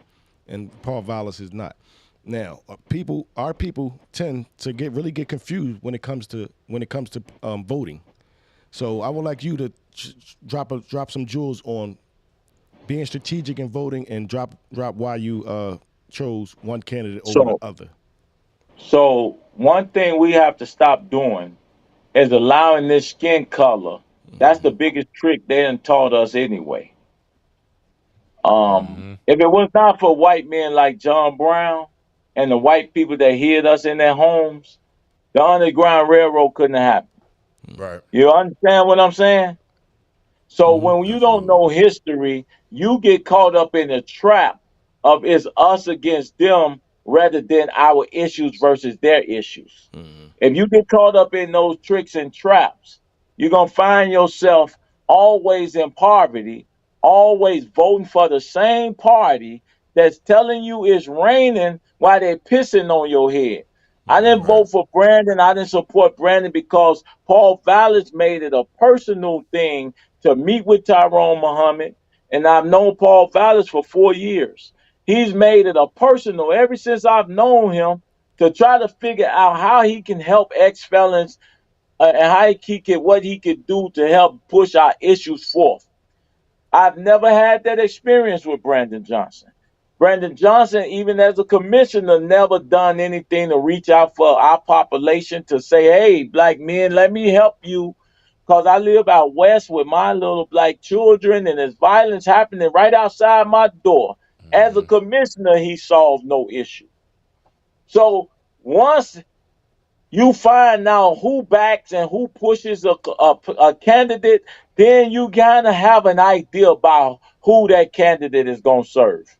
and Paul Vallis is not. Now, our people tend to get confused when it comes to voting. So I would like you to drop some jewels on being strategic in voting and drop why you chose one candidate over the So, other. so one thing we have to stop doing is allowing this skin color. That's the biggest trick they done taught us anyway. If it was not for white men like John Brown and the white people that hid us in their homes, the Underground Railroad couldn't have happened. Right. You understand what I'm saying? So when you don't Absolutely. know history, you get caught up in the trap of it's us against them rather than our issues versus their issues. If you get caught up in those tricks and traps, you're going to find yourself always in poverty, always voting for the same party that's telling you it's raining while they're pissing on your head. I didn't Right. vote for Brandon. I didn't support Brandon because Paul Vallis made it a personal thing to meet with Tyrone Muhammad. And I've known Paul Vallis for 4 years. He's made it a personal ever since I've known him to try to figure out how he can help ex-felons and how he can, what he could do to help push our issues forth. I've never had that experience with Brandon Johnson. Brandon Johnson, even as a commissioner, never done anything to reach out for our population to say, hey, black men, let me help you. Because I live out west with my little black children and there's violence happening right outside my door. As a commissioner, he solved no issue. So once you find out who backs and who pushes a candidate, then you kind of have an idea about who that candidate is going to serve.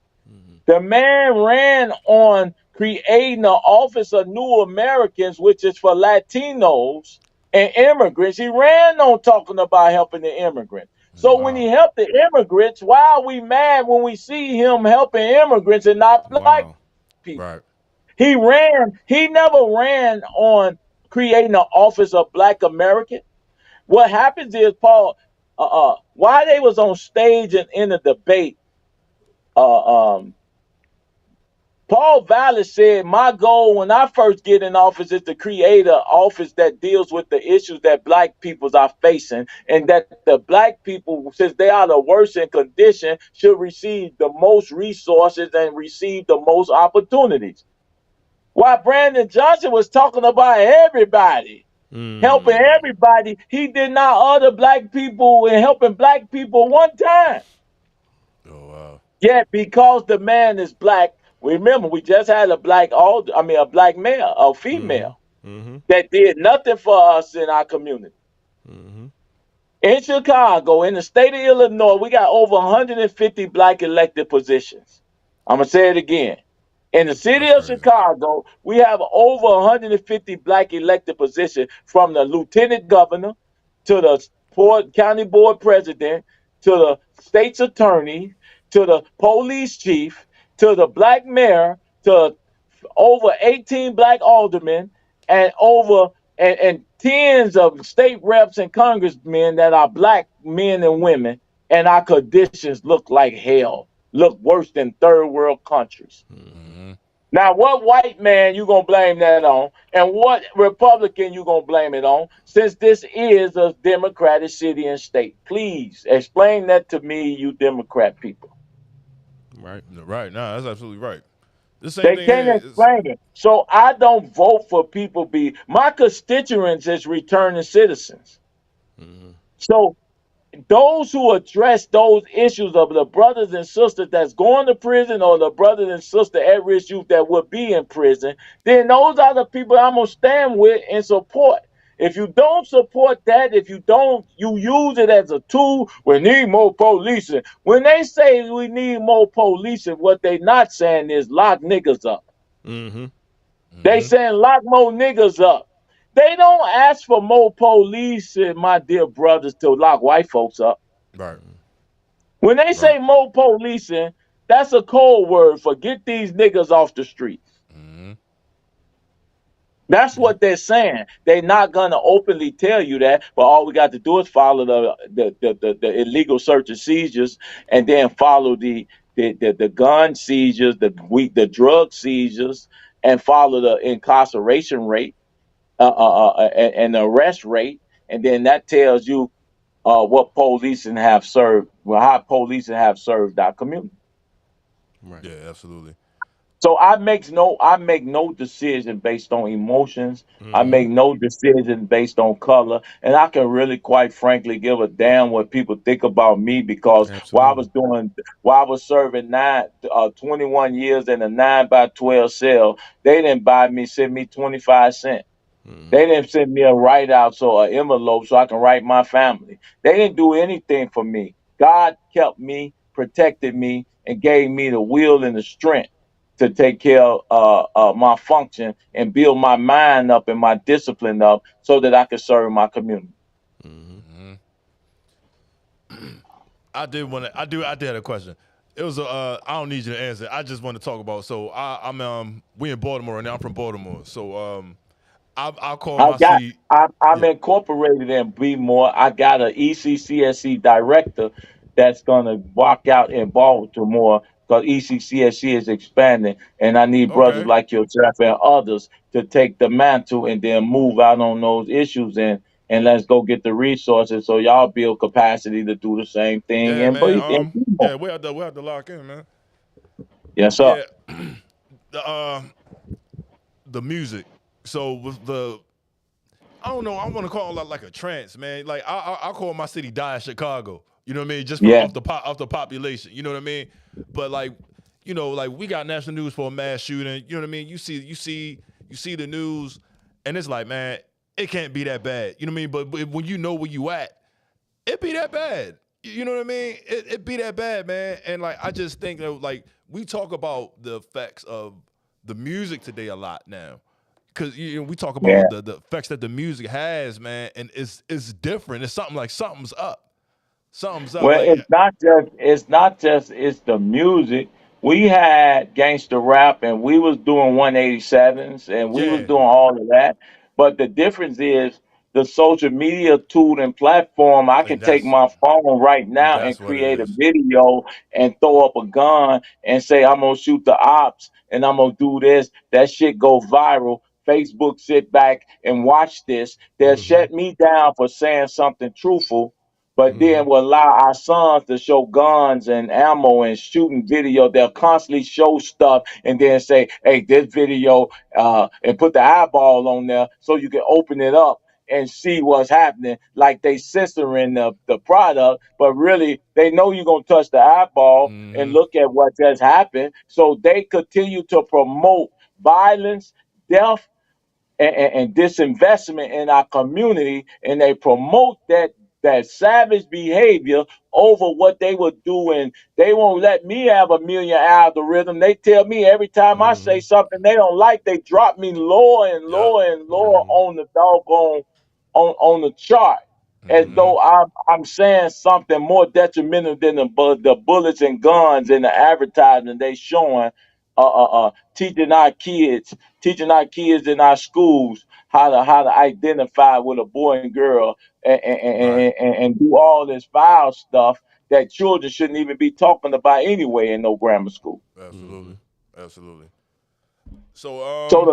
The man ran on creating the Office of New Americans, which is for Latinos and immigrants. He ran on talking about helping the immigrants. So when he helped the immigrants, why are we mad when we see him helping immigrants and not black people? Right. He never ran on creating an office of black American. What happens is, Paul, while they was on stage and in the debate, Paul Vallis said, my goal when I first get in office is to create an office that deals with the issues that black peoples are facing, and that the black people, since they are the worst in condition, should receive the most resources and receive the most opportunities. While Brandon Johnson was talking about everybody, helping everybody, he did not utter black people and helping black people one time. Oh wow. Yet because the man is black, remember we just had a black male, a female that did nothing for us in our community. In Chicago, in the state of Illinois, we got over 150 black elected positions. I'm gonna say it again. In the city of Chicago, we have over 150 black elected positions, from the lieutenant governor to the county board president to the state's attorney to the police chief to the black mayor to over 18 black aldermen and over and tens of state reps and congressmen that are black men and women, and our conditions look like hell, look worse than third world countries. Now, what white man you gonna blame that on, and what Republican you gonna blame it on, since this is a democratic city and state? Please explain that to me, you Democrat people. Right. Right. No, that's absolutely right. The same They thing can't is explain it. So I don't vote for people my constituents is returning citizens. So those who address those issues of the brothers and sisters that's going to prison, or the brothers and sisters at risk youth that would be in prison, then those are the people I'm going to stand with and support. If you don't support that, if you don't, you use it as a tool, we need more policing. When they say we need more policing, what they not saying is lock niggas up. They saying lock more niggas up. They don't ask for more police, my dear brothers, to lock white folks up. right. When they say more policing, that's a code word for get these niggas off the streets. That's what they're saying. They're not going to openly tell you that, but all we got to do is follow the illegal search and seizures, and then follow the gun seizures, the drug seizures, and follow the incarceration rate and the arrest rate, and then that tells you what policing have served, well, how policing have served our community. Right. Yeah, absolutely. So I make no decision based on emotions. I Mm-hmm. make no decision based on color, and I can really, quite frankly, give a damn what people think about me because Absolutely. while I was serving 21 years in a 9 by 12 cell, they didn't buy me, send me 25 cents. Mm-hmm. They didn't send me a write out so an envelope so I can write my family. They didn't do anything for me. God kept me, protected me, and gave me the will and the strength to take care of my function and build my mind up and my discipline up so that I could serve my community. Mm-hmm. I did have a question. It was I don't need you to answer. I just want to talk about. So I'm we in Baltimore and I'm from Baltimore. So I call I my got city. I'm Yeah. incorporated in Be More. I got an ECCSC director that's gonna walk out in Baltimore because ECCSC is expanding, and I need brothers Okay. like yourself and others to take the mantle and then move out on those issues and let's go get the resources so y'all build capacity to do the same thing Yeah, in man. Be More. Yeah, we have to lock in, man. Yes, sir. Yeah. The music. So with the I don't know. I want to call it like a trance, man. Like I call my city die Chicago. You know what I mean? Just from Yeah. off the population. You know what I mean? But like, you know, like we got national news for a mass shooting. You know what I mean? You see the news, and it's like, man, it can't be that bad. You know what I mean? But when you know where you at, it be that bad. You know what I mean? It be that bad, man. And like I just think that like we talk about the effects of the music today a lot now. Cause we talk Yeah. about the effects that the music has, man, and it's different. It's something like something's up. Something's up. Well, Like it's the music. We had gangster rap and we was doing 187s and we was yeah, doing all of that. But the difference is the social media tool and platform. I and can take my phone right now and that's what it create a is. video and throw up a gun and say I'm gonna shoot the ops and I'm gonna do this. That shit go viral. Facebook sit back and watch this. They'll Mm-hmm. shut me down for saying something truthful, but Mm-hmm. then will allow our sons to show guns and ammo and shooting video. They'll constantly show stuff and then say, hey, this video, and put the eyeball on there so you can open it up and see what's happening. Like they censoring the product, but really they know you're going to touch the eyeball and Mm-hmm. look at what just happened. So they continue to promote violence, death, and disinvestment in our community, and they promote that savage behavior over what they were doing. They won't let me have a million algorithm. They tell me every time I Mm-hmm. say something they don't like, they drop me lower and Yep. lower and lower Mm-hmm. on the doggone on the chart, as Mm-hmm. though I'm saying something more detrimental than the bullets and guns and the advertising they showing. Teaching our kids, in our schools how to identify with a boy and girl, Right. and do all this foul stuff that children shouldn't even be talking about anyway in no grammar school. Mm-hmm. Absolutely. Absolutely. So So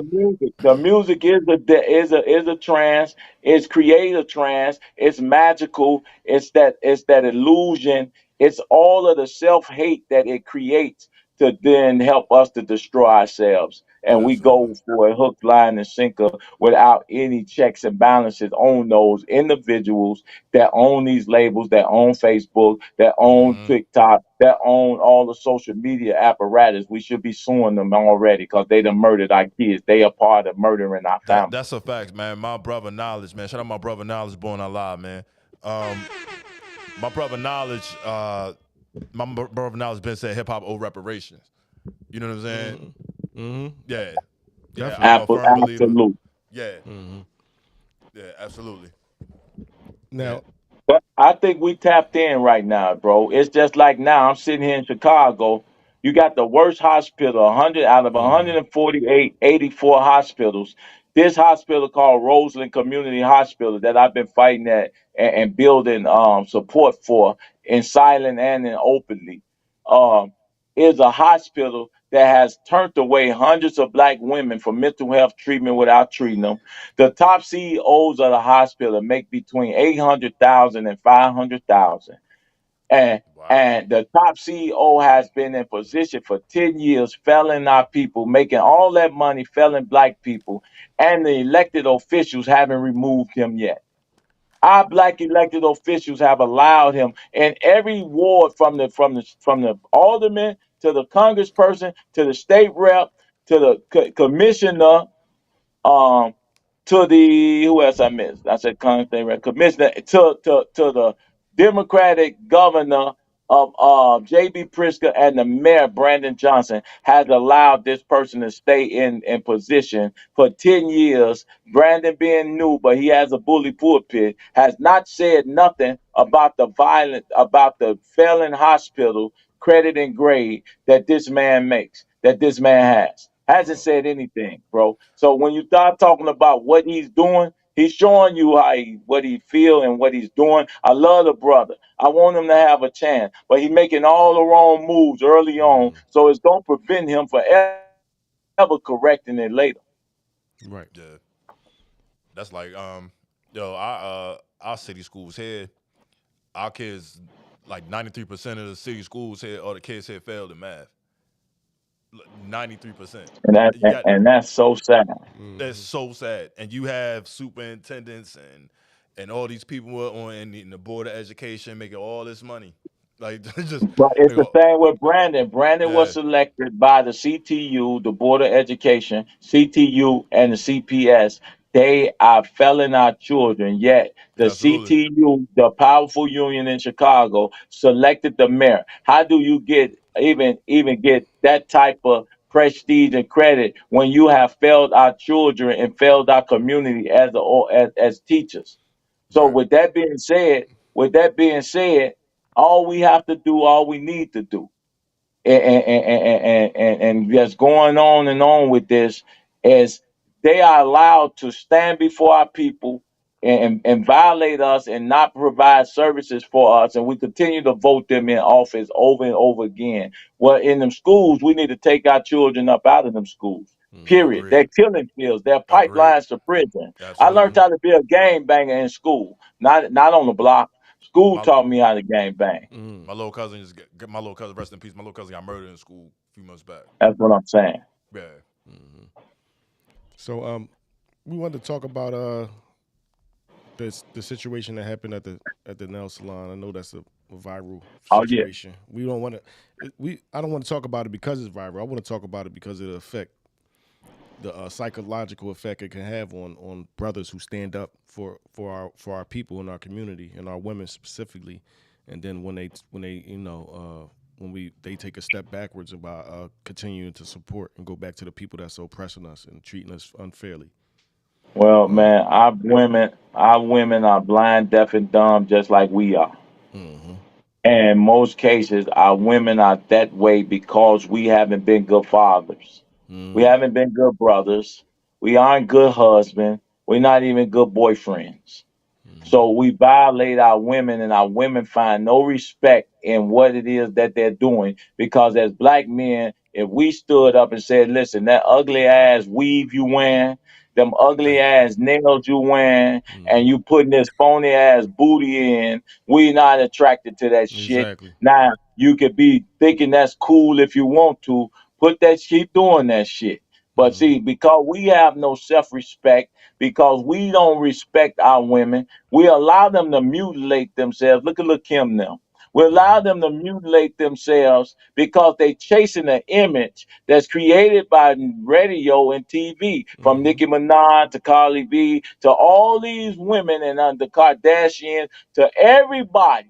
the music is a trance. It's creative trance. It's magical. It's that illusion. It's all of the self hate that it creates to then help us to destroy ourselves. And we absolutely. go for a hook, line, and sinker without any checks and balances on those individuals that own these labels, that own Facebook, that own Mm-hmm. TikTok, that own all the social media apparatus. We should be suing them already because they done murdered our kids. They are part of murdering our family. That's a fact, man. My brother Knowledge, man. Shout out my brother Knowledge, born alive, man. Um, my brother Knowledge, brother Knowledge been saying hip hop owe reparations. You know what I'm saying? Mm-hmm. Mm-hmm. Yeah, yeah. Definitely. I'm a firm believer. Absolutely. Yeah, Mm-hmm. yeah, absolutely. Yeah. Now, But I think we tapped in right now, bro. It's just like now I'm sitting here in Chicago. You got the worst hospital, 100 out of mm-hmm. 148, 84 hospitals. This hospital called Roseland Community Hospital that I've been fighting at and building support for in silent and in openly, um, is a hospital that has turned away hundreds of black women for mental health treatment without treating them. The top CEOs of the hospital make between 800,000 and 500,000, and Wow. and the top CEO has been in position for 10 years, failing our people, making all that money, failing black people, and the elected officials haven't removed him yet. Our black elected officials have allowed him in every ward, from the alderman to the congressperson to the state rep to the commissioner, um, to the, who else I missed? I said commissioner, to the Democratic governor of J.B. Pritzker, and the mayor Brandon Johnson has allowed this person to stay in position for 10 years. Brandon being new, but he has a bully pulpit, has not said nothing about the violent, about the failing hospital credit and grade that this man makes, that this man has. Hasn't Uh, said anything, bro. So when you start talking about what he's doing, he's showing you what he feel and what he's doing. I love the brother. I want him to have a chance, but he's making all the wrong moves early on, so it's gonna prevent him from ever correcting it later. Right. yeah. That's like yo, our city schools here, our kids, like 93% of the city schools here, all the kids here failed in math. 93%. And that You got and that's so sad. That's so sad. And you have superintendents and all these people on in the board of education making all this money. Like just But it's make the all, same with Brandon. Brandon was yeah, selected by the CTU, the Board of Education, CTU, and the CPS. They are failing our children. Yet the absolutely. CTU, the powerful union in Chicago, selected the mayor. How do you get even get that type of prestige and credit when you have failed our children and failed our community as teachers? So Right. with that being said, all we have to do, all we need to do, and just going on and on with this, is they are allowed to stand before our people and violate us and not provide services for us, and we continue to vote them in office over and over again. Well, in them schools, we need to take our children up out of them schools. Period. Agreed. They're killing fields. They're Agreed. pipelines to prison. I learned Absolutely. how to be a game banger in school, not on the block. School My taught me how to game bang. my little cousin my little cousin, rest in peace. My little cousin got murdered in school a few months back. That's what I'm saying. Yeah. So we wanted to talk about the situation that happened at the nail salon. I know that's a viral Oh yeah. situation. We don't want to. I don't want to talk about it because it's viral. I want to talk about it because of the effect, the psychological effect it can have on brothers who stand up for our people in our community and our women specifically. And then when they when they take a step backwards about continuing to support and go back to the people that's oppressing us and treating us unfairly. Well, man, our women are blind, deaf, and dumb, just like we are. Mm-hmm. And in most cases, our women are that way because we haven't been good fathers. We Mm-hmm. haven't been good brothers. We aren't good husbands. We're not even good boyfriends. So we violate our women, and our women find no respect in what it is that they're doing. Because as black men, if we stood up and said, "Listen, that ugly ass weave you wearing, them ugly Thank you. ass nails you wearing, and Mm-hmm. you putting this phony ass booty in, we not attracted to that shit." Exactly. Now you could be thinking that's cool if you want to keep doing that shit. But Mm-hmm. see, because we have no self respect, because we don't respect our women, we allow them to mutilate themselves. Look at Kim now. We allow them to mutilate themselves because they chasing an image that's created by radio and TV, from Mm-hmm. Nicki Minaj to Carly B to all these women and the Kardashians to everybody.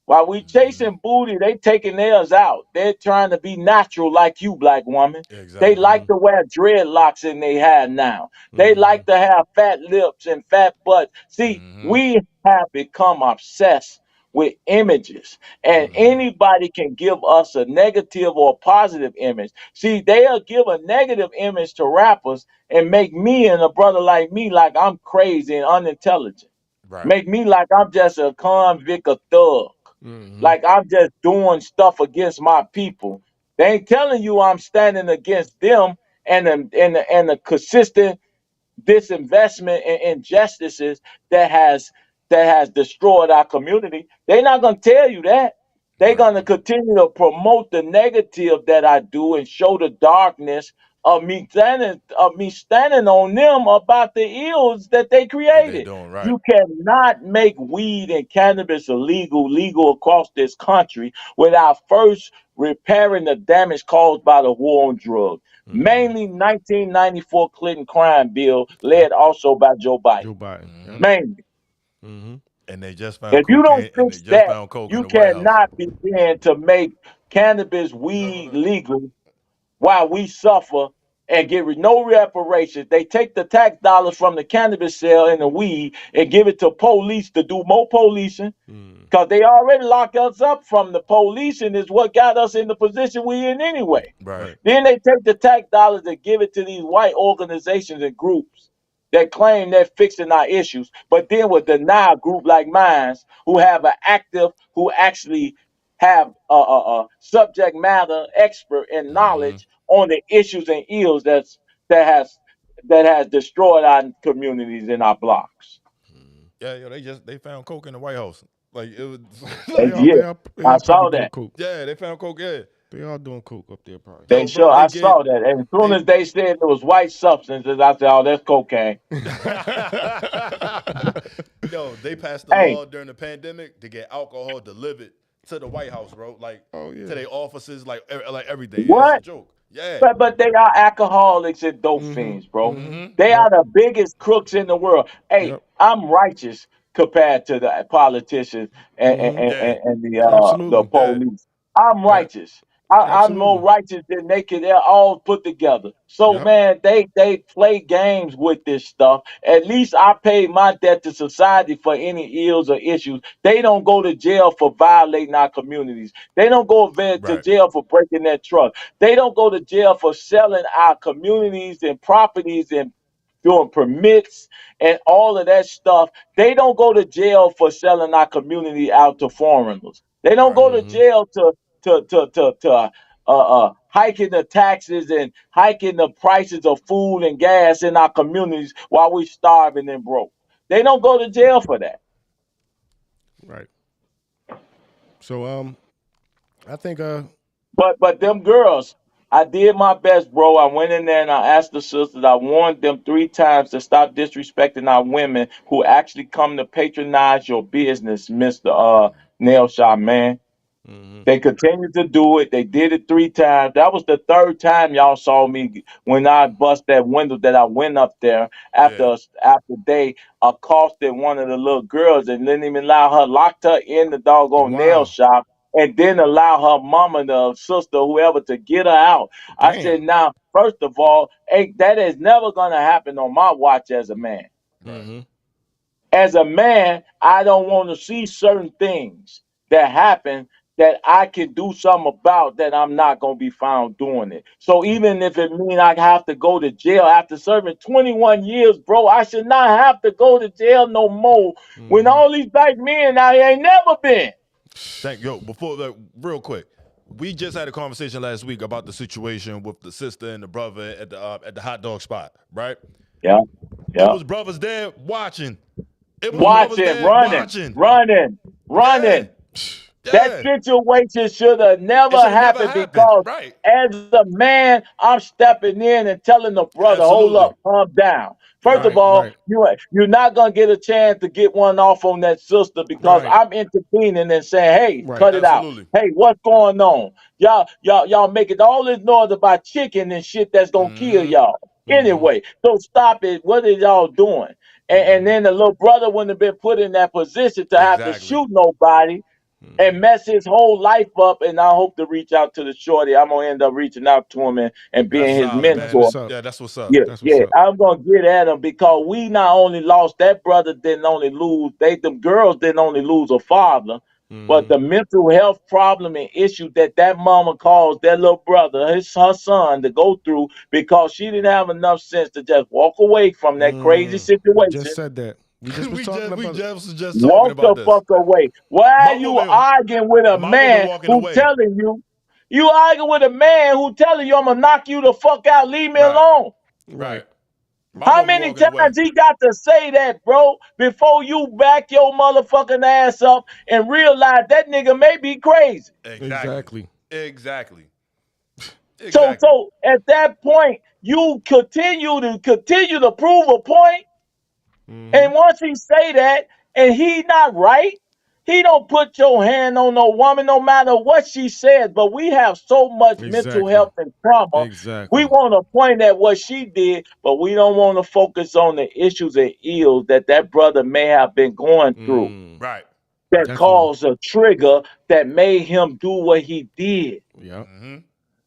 While we chasing booty, they taking theirs out. They're trying to be natural like you, black woman. They Exactly. like Mm-hmm. to wear dreadlocks in their hair now. They Mm-hmm. like to have fat lips and fat butts. See, Mm-hmm. we have become obsessed with images, and Mm-hmm. anybody can give us a negative or a positive image. See, they'll give a negative image to rappers and make me and a brother like me like I'm crazy and unintelligent. Right. Make me like I'm just a convict, a thug, Mm-hmm. like I'm just doing stuff against my people. They ain't telling you I'm standing against them and the consistent disinvestment and injustices that has destroyed our community. They're not gonna tell you that. They're Right. gonna continue to promote the negative that I do and show the darkness of me standing on them about the ills that they That they created. doing right. You cannot make weed and cannabis legal across this country without first repairing the damage caused by the war on drugs. Mainly 1994 Clinton crime bill, Yep. led also by Joe Biden. Joe Biden. Yep. Mainly. And they just found If you don't cocaine. And they fix just that, found coke in you the White House. cannot begin to make cannabis weed legal while we suffer and get no reparations. They take the tax dollars from the cannabis sale and the weed and give it to police to do more policing. Because they already locked us up from the police, and is what got us in the position we in anyway. Right. Then they take the tax dollars and give it to these white organizations and groups that claim they're fixing our issues, but then will deny a group like mine who have who actually have a subject matter expert and knowledge on the issues and ills that has that has destroyed our communities and our blocks. Yeah, they found coke in the White House. Like it was. And like, yeah, They I are probably saw doing that. coke. yeah, they found coke. Yeah. They are doing coke up there, probably. They Yo, bro, sure they I get saw that. And as soon as they said it was white substances, I said, "Oh, that's cocaine." Yo, they passed the Hey, law during the pandemic to get alcohol delivered to the White House, bro. Like Oh, yeah. to their offices, like everything. Yeah, it's a what? joke. Yeah. But they are alcoholics and dope fiends, bro. They Yep. are the biggest crooks in the world. Hey, Yep. I'm righteous compared to the politicians Yeah. and the Absolutely. Yeah. police. I'm Yeah. righteous. I'm more Absolutely. righteous than they could all put together. So Yep. man, they play games with this stuff. At least I pay my debt to society for any ills or issues. They don't go to jail for violating our communities. They don't go to Right. jail for breaking their trust. They don't go to jail for selling our communities and properties and doing permits and all of that stuff. They don't go to jail for selling our community out to foreigners. They don't Right. go to jail hiking the taxes and hiking the prices of food and gas in our communities while we starving and broke. They don't go to jail for that. Right. So I think But them girls, I did my best, bro. I went in there and I asked the sisters. I warned them 3 times to stop disrespecting our women who actually come to patronize your business, Mister Nail Shop Man. They continued to do it. They did it 3 times. That was the third time y'all saw me when I bust that window that I went up there Yeah. after they accosted one of the little girls and didn't even allow her, locked her in the doggone nail wow. shop and didn't allow her mama, the sister, whoever to get her out. I said, Damn. now, first of all, hey, that is never going to happen on my watch as a man. Right. As a man, I don't want to see certain things that happen that I can do something about that I'm not going to be found doing it. So even if it means I have to go to jail after serving 21 years, bro, I should not have to go to jail no more when all these black men out here ain't never been. Before that, real quick. We just had a conversation last week about the situation with the sister and the brother at the hot dog spot, right? Yeah, It yeah. was brothers there watching. It was brothers Watching, there watching. running. Yeah. That Yeah. situation should have never It should have never happened happened. because Right. as a man, I'm stepping in and telling the brother, hold Absolutely. up, calm down. First of Right. all, Right. you're not gonna get a chance to get one off on that sister because Right. I'm intervening and saying, hey, Right. cut it out. Absolutely. Hey, what's going on? Y'all making all this noise about chicken and shit that's gonna kill y'all. Anyway, so stop it. What are y'all doing? And then the little brother wouldn't have been put in that position to have to Exactly. shoot nobody and mess his whole life up. And I hope to reach out to the shorty. I'm gonna end up reaching out to him and That's being his solid, That's man. mentor. what's up. Yeah, that's what's up. Yeah, That's what's yeah. up. I'm gonna get at him because we not only lost that brother, didn't only lose them girls didn't only lose a father, but the mental health problem and issue that mama caused that little brother, her son, to go through because she didn't have enough sense to just walk away from that crazy We just situation. said that. We just was we talking just we about it. just was just talking Walk about the this. fuck away. Why are My you woman, arguing with a my woman man walking who's away. telling you You argue with a man who telling you I'm gonna knock you the fuck out, leave me Right. alone. Right. My How woman many walking away. times he got to say that, bro, before you back your motherfucking ass up and realize that nigga may be crazy? Exactly. Exactly. So Exactly. so at that point, you continue to prove a point. And once he say that and he not right, he don't put your hand on no woman no matter what she says. But we have so much mental Exactly. health and trauma. We Exactly. want to point at what she did, but we don't want to focus on the issues and ills that brother may have been going through Right. that Definitely. caused a trigger that made him do what he did. Yeah.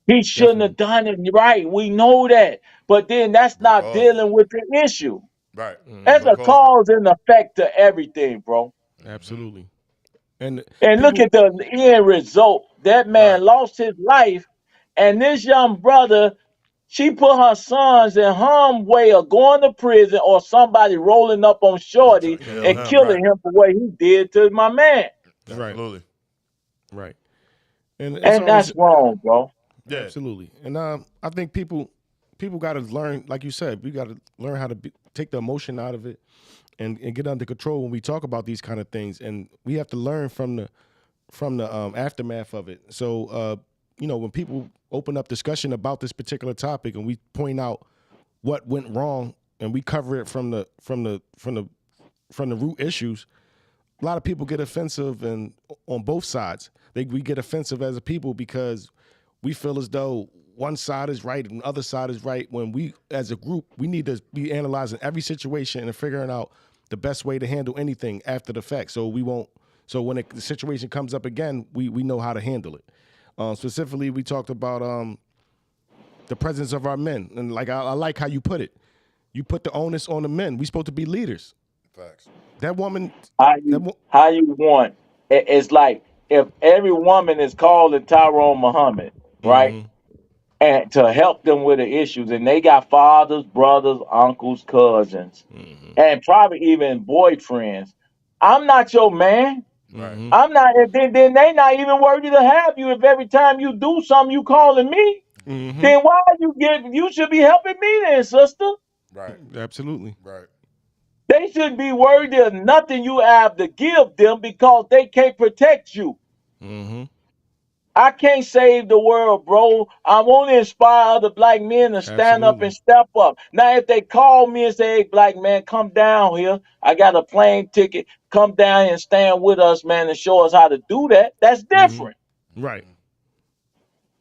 He shouldn't Definitely. have done it right. We know that. But then that's What not caused it? dealing with the issue. Right. There's What a caused it? cause and effect to everything, bro. Absolutely. And And look people. at the end result. That Right. man lost his life, and this young brother, she put her sons in harm's way of going to prison or somebody rolling up on And try Shorty to kill and him. Right. killing him for what he did to my man. Right. Absolutely. Right. And it's And that's always wrong, bro. Yeah. absolutely. And I think people got to learn, like you said, we got to learn how to take the emotion out of it and get under control when we talk about these kind of things. And we have to learn from the aftermath of it. So when people open up discussion about this particular topic and we point out what went wrong and we cover it from the root issues, a lot of people get offensive, and on both sides, we get offensive as a people because we feel as though one side is right and the other side is right. When we, as a group, we need to be analyzing every situation and figuring out the best way to handle anything after the fact. So we won't. So when the situation comes up again, we know how to handle it. Specifically, we talked about the presence of our men, and like I like how you put it. You put the onus on the men. We supposed to be leaders. Facts. That woman. How you want? It's like if every woman is calling Tyrone Muhammad, right? And to help them with the issues, and they got fathers, brothers, uncles, cousins, and probably even boyfriends. I'm not your man. Right. I'm not. And then they not even worthy to have you. If every time you do something, you calling me, then why are you giving? You should be helping me, then, sister. Right. Absolutely. Right. They shouldn't be worthy of nothing you have to give them because they can't protect you. I can't save the world, bro. I want to inspire other black men to stand up and Absolutely. step up. Now, if they call me and say, hey, black man, come down here. I got a plane ticket. Come down here and stand with us, man, and show us how to do that. That's different. Right.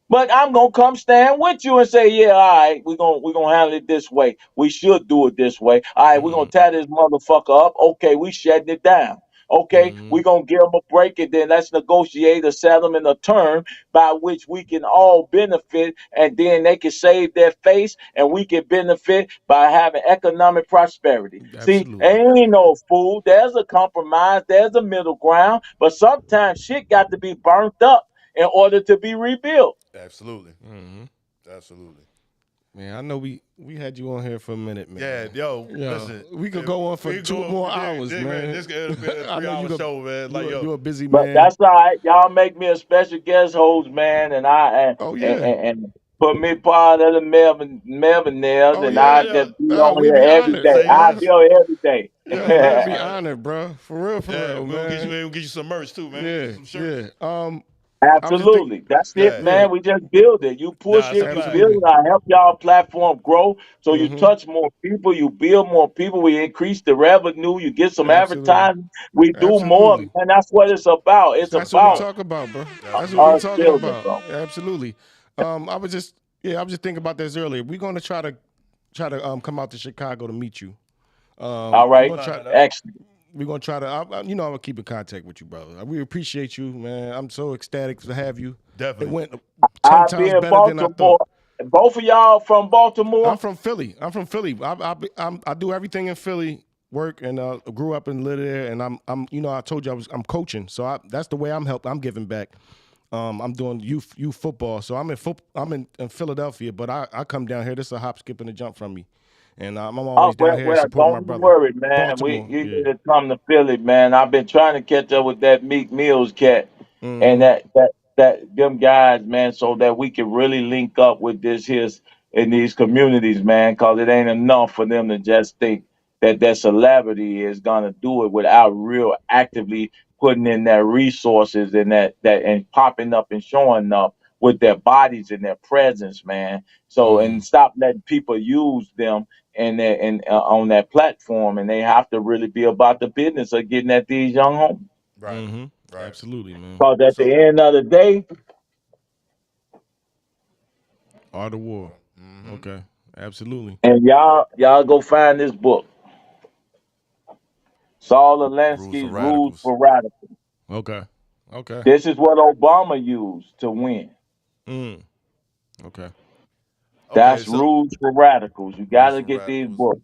But I'm gonna come stand with you and say, yeah, all right, we're gonna handle it this way. We should do it this way. All right, we're gonna tie this motherfucker up. Okay, we shutting it down. Okay, we're gonna give them a break and then let's negotiate a settlement, a term by which we can all benefit, and then they can save their face and we can benefit by having economic prosperity. See, Absolutely. ain't no fool. There's a compromise, there's a middle ground, but sometimes shit got to be burnt up in order to be rebuilt. Absolutely. Absolutely. Man, I know we had you on here for a minute, man. Yeah, yo, listen. We could go on for 2 more hours, man. This could be a 3-hour show, man. Like, you're a busy But man. that's all right. Y'all make me a special guest host, man, and Oh, yeah. and put me part of the Melvinaires, Oh, and yeah, I yeah. just be Oh, on we here be every honored. day. Say I less. be on here every day. Yeah, we be honored, bro. For real, Yeah, man. we'll get you some merch too, man. Some shirts. Yeah. Absolutely. That's it, man. Yeah. We just build it. You push Nah, it's a it, you fact. build it. I help y'all platform grow. So you touch more people, you build more people, we increase the revenue, you get some Absolutely. advertising, we do more. Absolutely. Man, that's what it's about. It's That's what we about talk about, bro. That's what we us talking building, about. bro. Absolutely. I was just thinking about this earlier. We're gonna try to come out to Chicago to meet you. All right. Excellent. We're gonna try to. I'm gonna keep in contact with you, brother. We appreciate you, man. I'm so ecstatic to have you. Definitely. It went 10 I'll be times in better than I Baltimore. thought. Both of y'all from Baltimore? I'm from Philly. I do everything in Philly. Work and grew up and lived there. And I'm I told you I'm coaching, so that's the way I'm giving back. I'm doing youth football, so I'm in Philadelphia, but I come down here. This is a hop, skip, and a jump from me. And I'm always down here supporting my don't brother. worry, man. Baltimore, You yeah. need to come to Philly, man. I've been trying to catch up with that Meek Mills cat, and that that them guys, man, so that we can really link up with this here in these communities, man, because it ain't enough for them to just think that their celebrity is gonna do it without real actively putting in their resources and that and popping up and showing up with their bodies and their presence, man. So and stop letting people use them and on that platform, and they have to really be about the business of getting at these young homies. Right. Right. Absolutely, man. Because at the So end of the day, Art of War. Okay. Absolutely. and y'all go find this book, Saul rules for Alinsky's Rules radicals. for Radicals. Okay. Okay. This is what Obama used to win. Mm. Okay. Okay, That's so Rules for Radicals. You got rules to for get these radicals. books.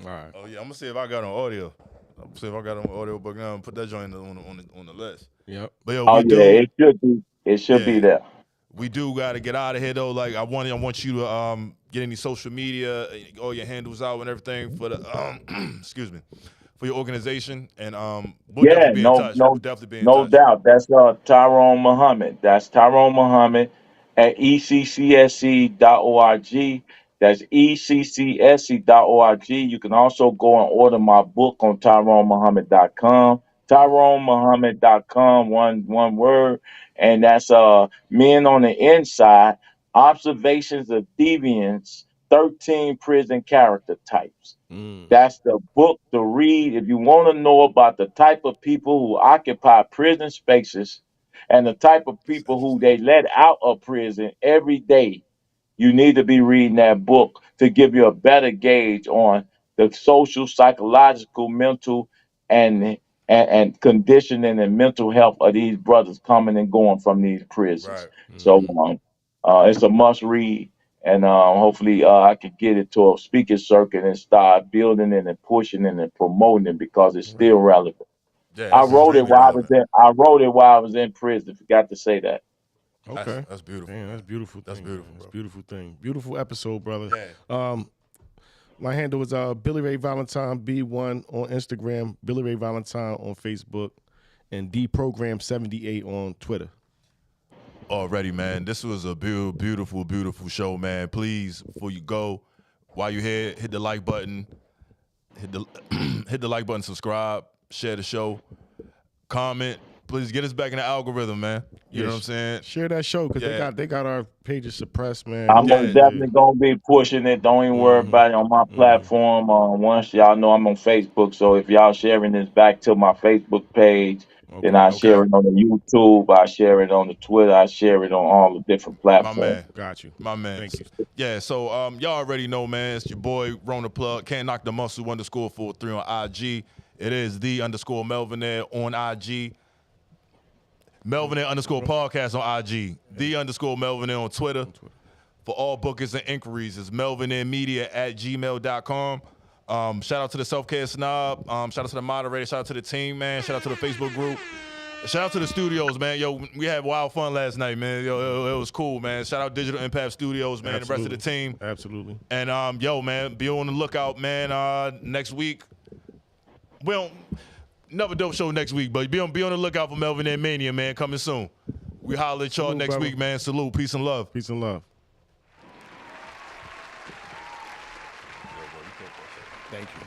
All right. Oh yeah, I'm gonna see if I got on audio. I'm gonna see if I got on audio book now and put that joint on the list. Yep. But yo, Oh we yeah, do, it should be. It should be yeah, there. we do got to get out of here though. Like I want you to get any social media, all your handles out and everything for the excuse me, for your organization, and we'll Yeah, definitely be in no, touch. no, We'll definitely be in no touch. doubt. That's Tyrone Muhammad. That's Tyrone Muhammad at ECCSC.org. That's ECCSC.org. You can also go and order my book on TyroneMuhammad.com. TyroneMuhammad.com, one word. And that's Men on the Inside, Observations of Deviants, 13 Prison Character Types. Mm. That's the book to read if you want to know about the type of people who occupy prison spaces and the type of That's people who interesting. they let out of prison every day. You need to be reading that book to give you a better gauge on the social, psychological, mental, and conditioning and mental health of these brothers coming and going from these prisons. Right. So it's a must read, and hopefully I can get it to a speaker circuit and start building it and pushing it and promoting it because it's still relevant. Yeah, I it's wrote it extremely while I was relevant. in. I wrote it while I was in prison. Forgot to say that. Okay. That's beautiful. Man, that's a beautiful thing. That's beautiful, man. That's a bro. beautiful thing. Beautiful episode, brother. Yeah. My handle is Billy Ray Valentine B1 on Instagram, Billy Ray Valentine on Facebook, and DProgram78 on Twitter. Already, man. This was a beautiful, beautiful show, man. Please, before you go, while you're here, hit the like button, hit the hit the like button, subscribe, share the show, comment. Please get us back in the algorithm, man. You know what I'm saying? Share that show because Yeah. they got our pages suppressed, man. I'm Yeah. most definitely gonna be pushing it. Don't even worry about it on my platform. Once y'all know I'm on Facebook, so if y'all sharing this back to my Facebook page, then I Okay. share it on the YouTube. I share it on the Twitter. I share it on all the different My platforms. man. Got you. My man. Thank you. Yeah, so y'all already know, man. It's your boy Rona Plug. Can't knock the muscle _43 on IG. It is the _Melvinaire on IG. Melvinaire _podcast on IG. The _Melvinaire on Twitter. For all bookings and inquiries, it's melvinairemedia@gmail.com. Shout out to the Self-Care Snob. Shout out to the moderator. Shout out to the team, man. Shout out to the Facebook group. Shout out to the studios, man. Yo, we had wild fun last night, man. Yo, it was cool, man. Shout out Digital Impact Studios, man, and the rest of the team. Absolutely. And yo, man, be on the lookout, man. Next week, we don't another dope show next week, but be on the lookout for Melvin and Mania, man. Coming soon. We holler at y'all Salute, next brother. week, man. Salute, peace and love. Peace and love. Thank you.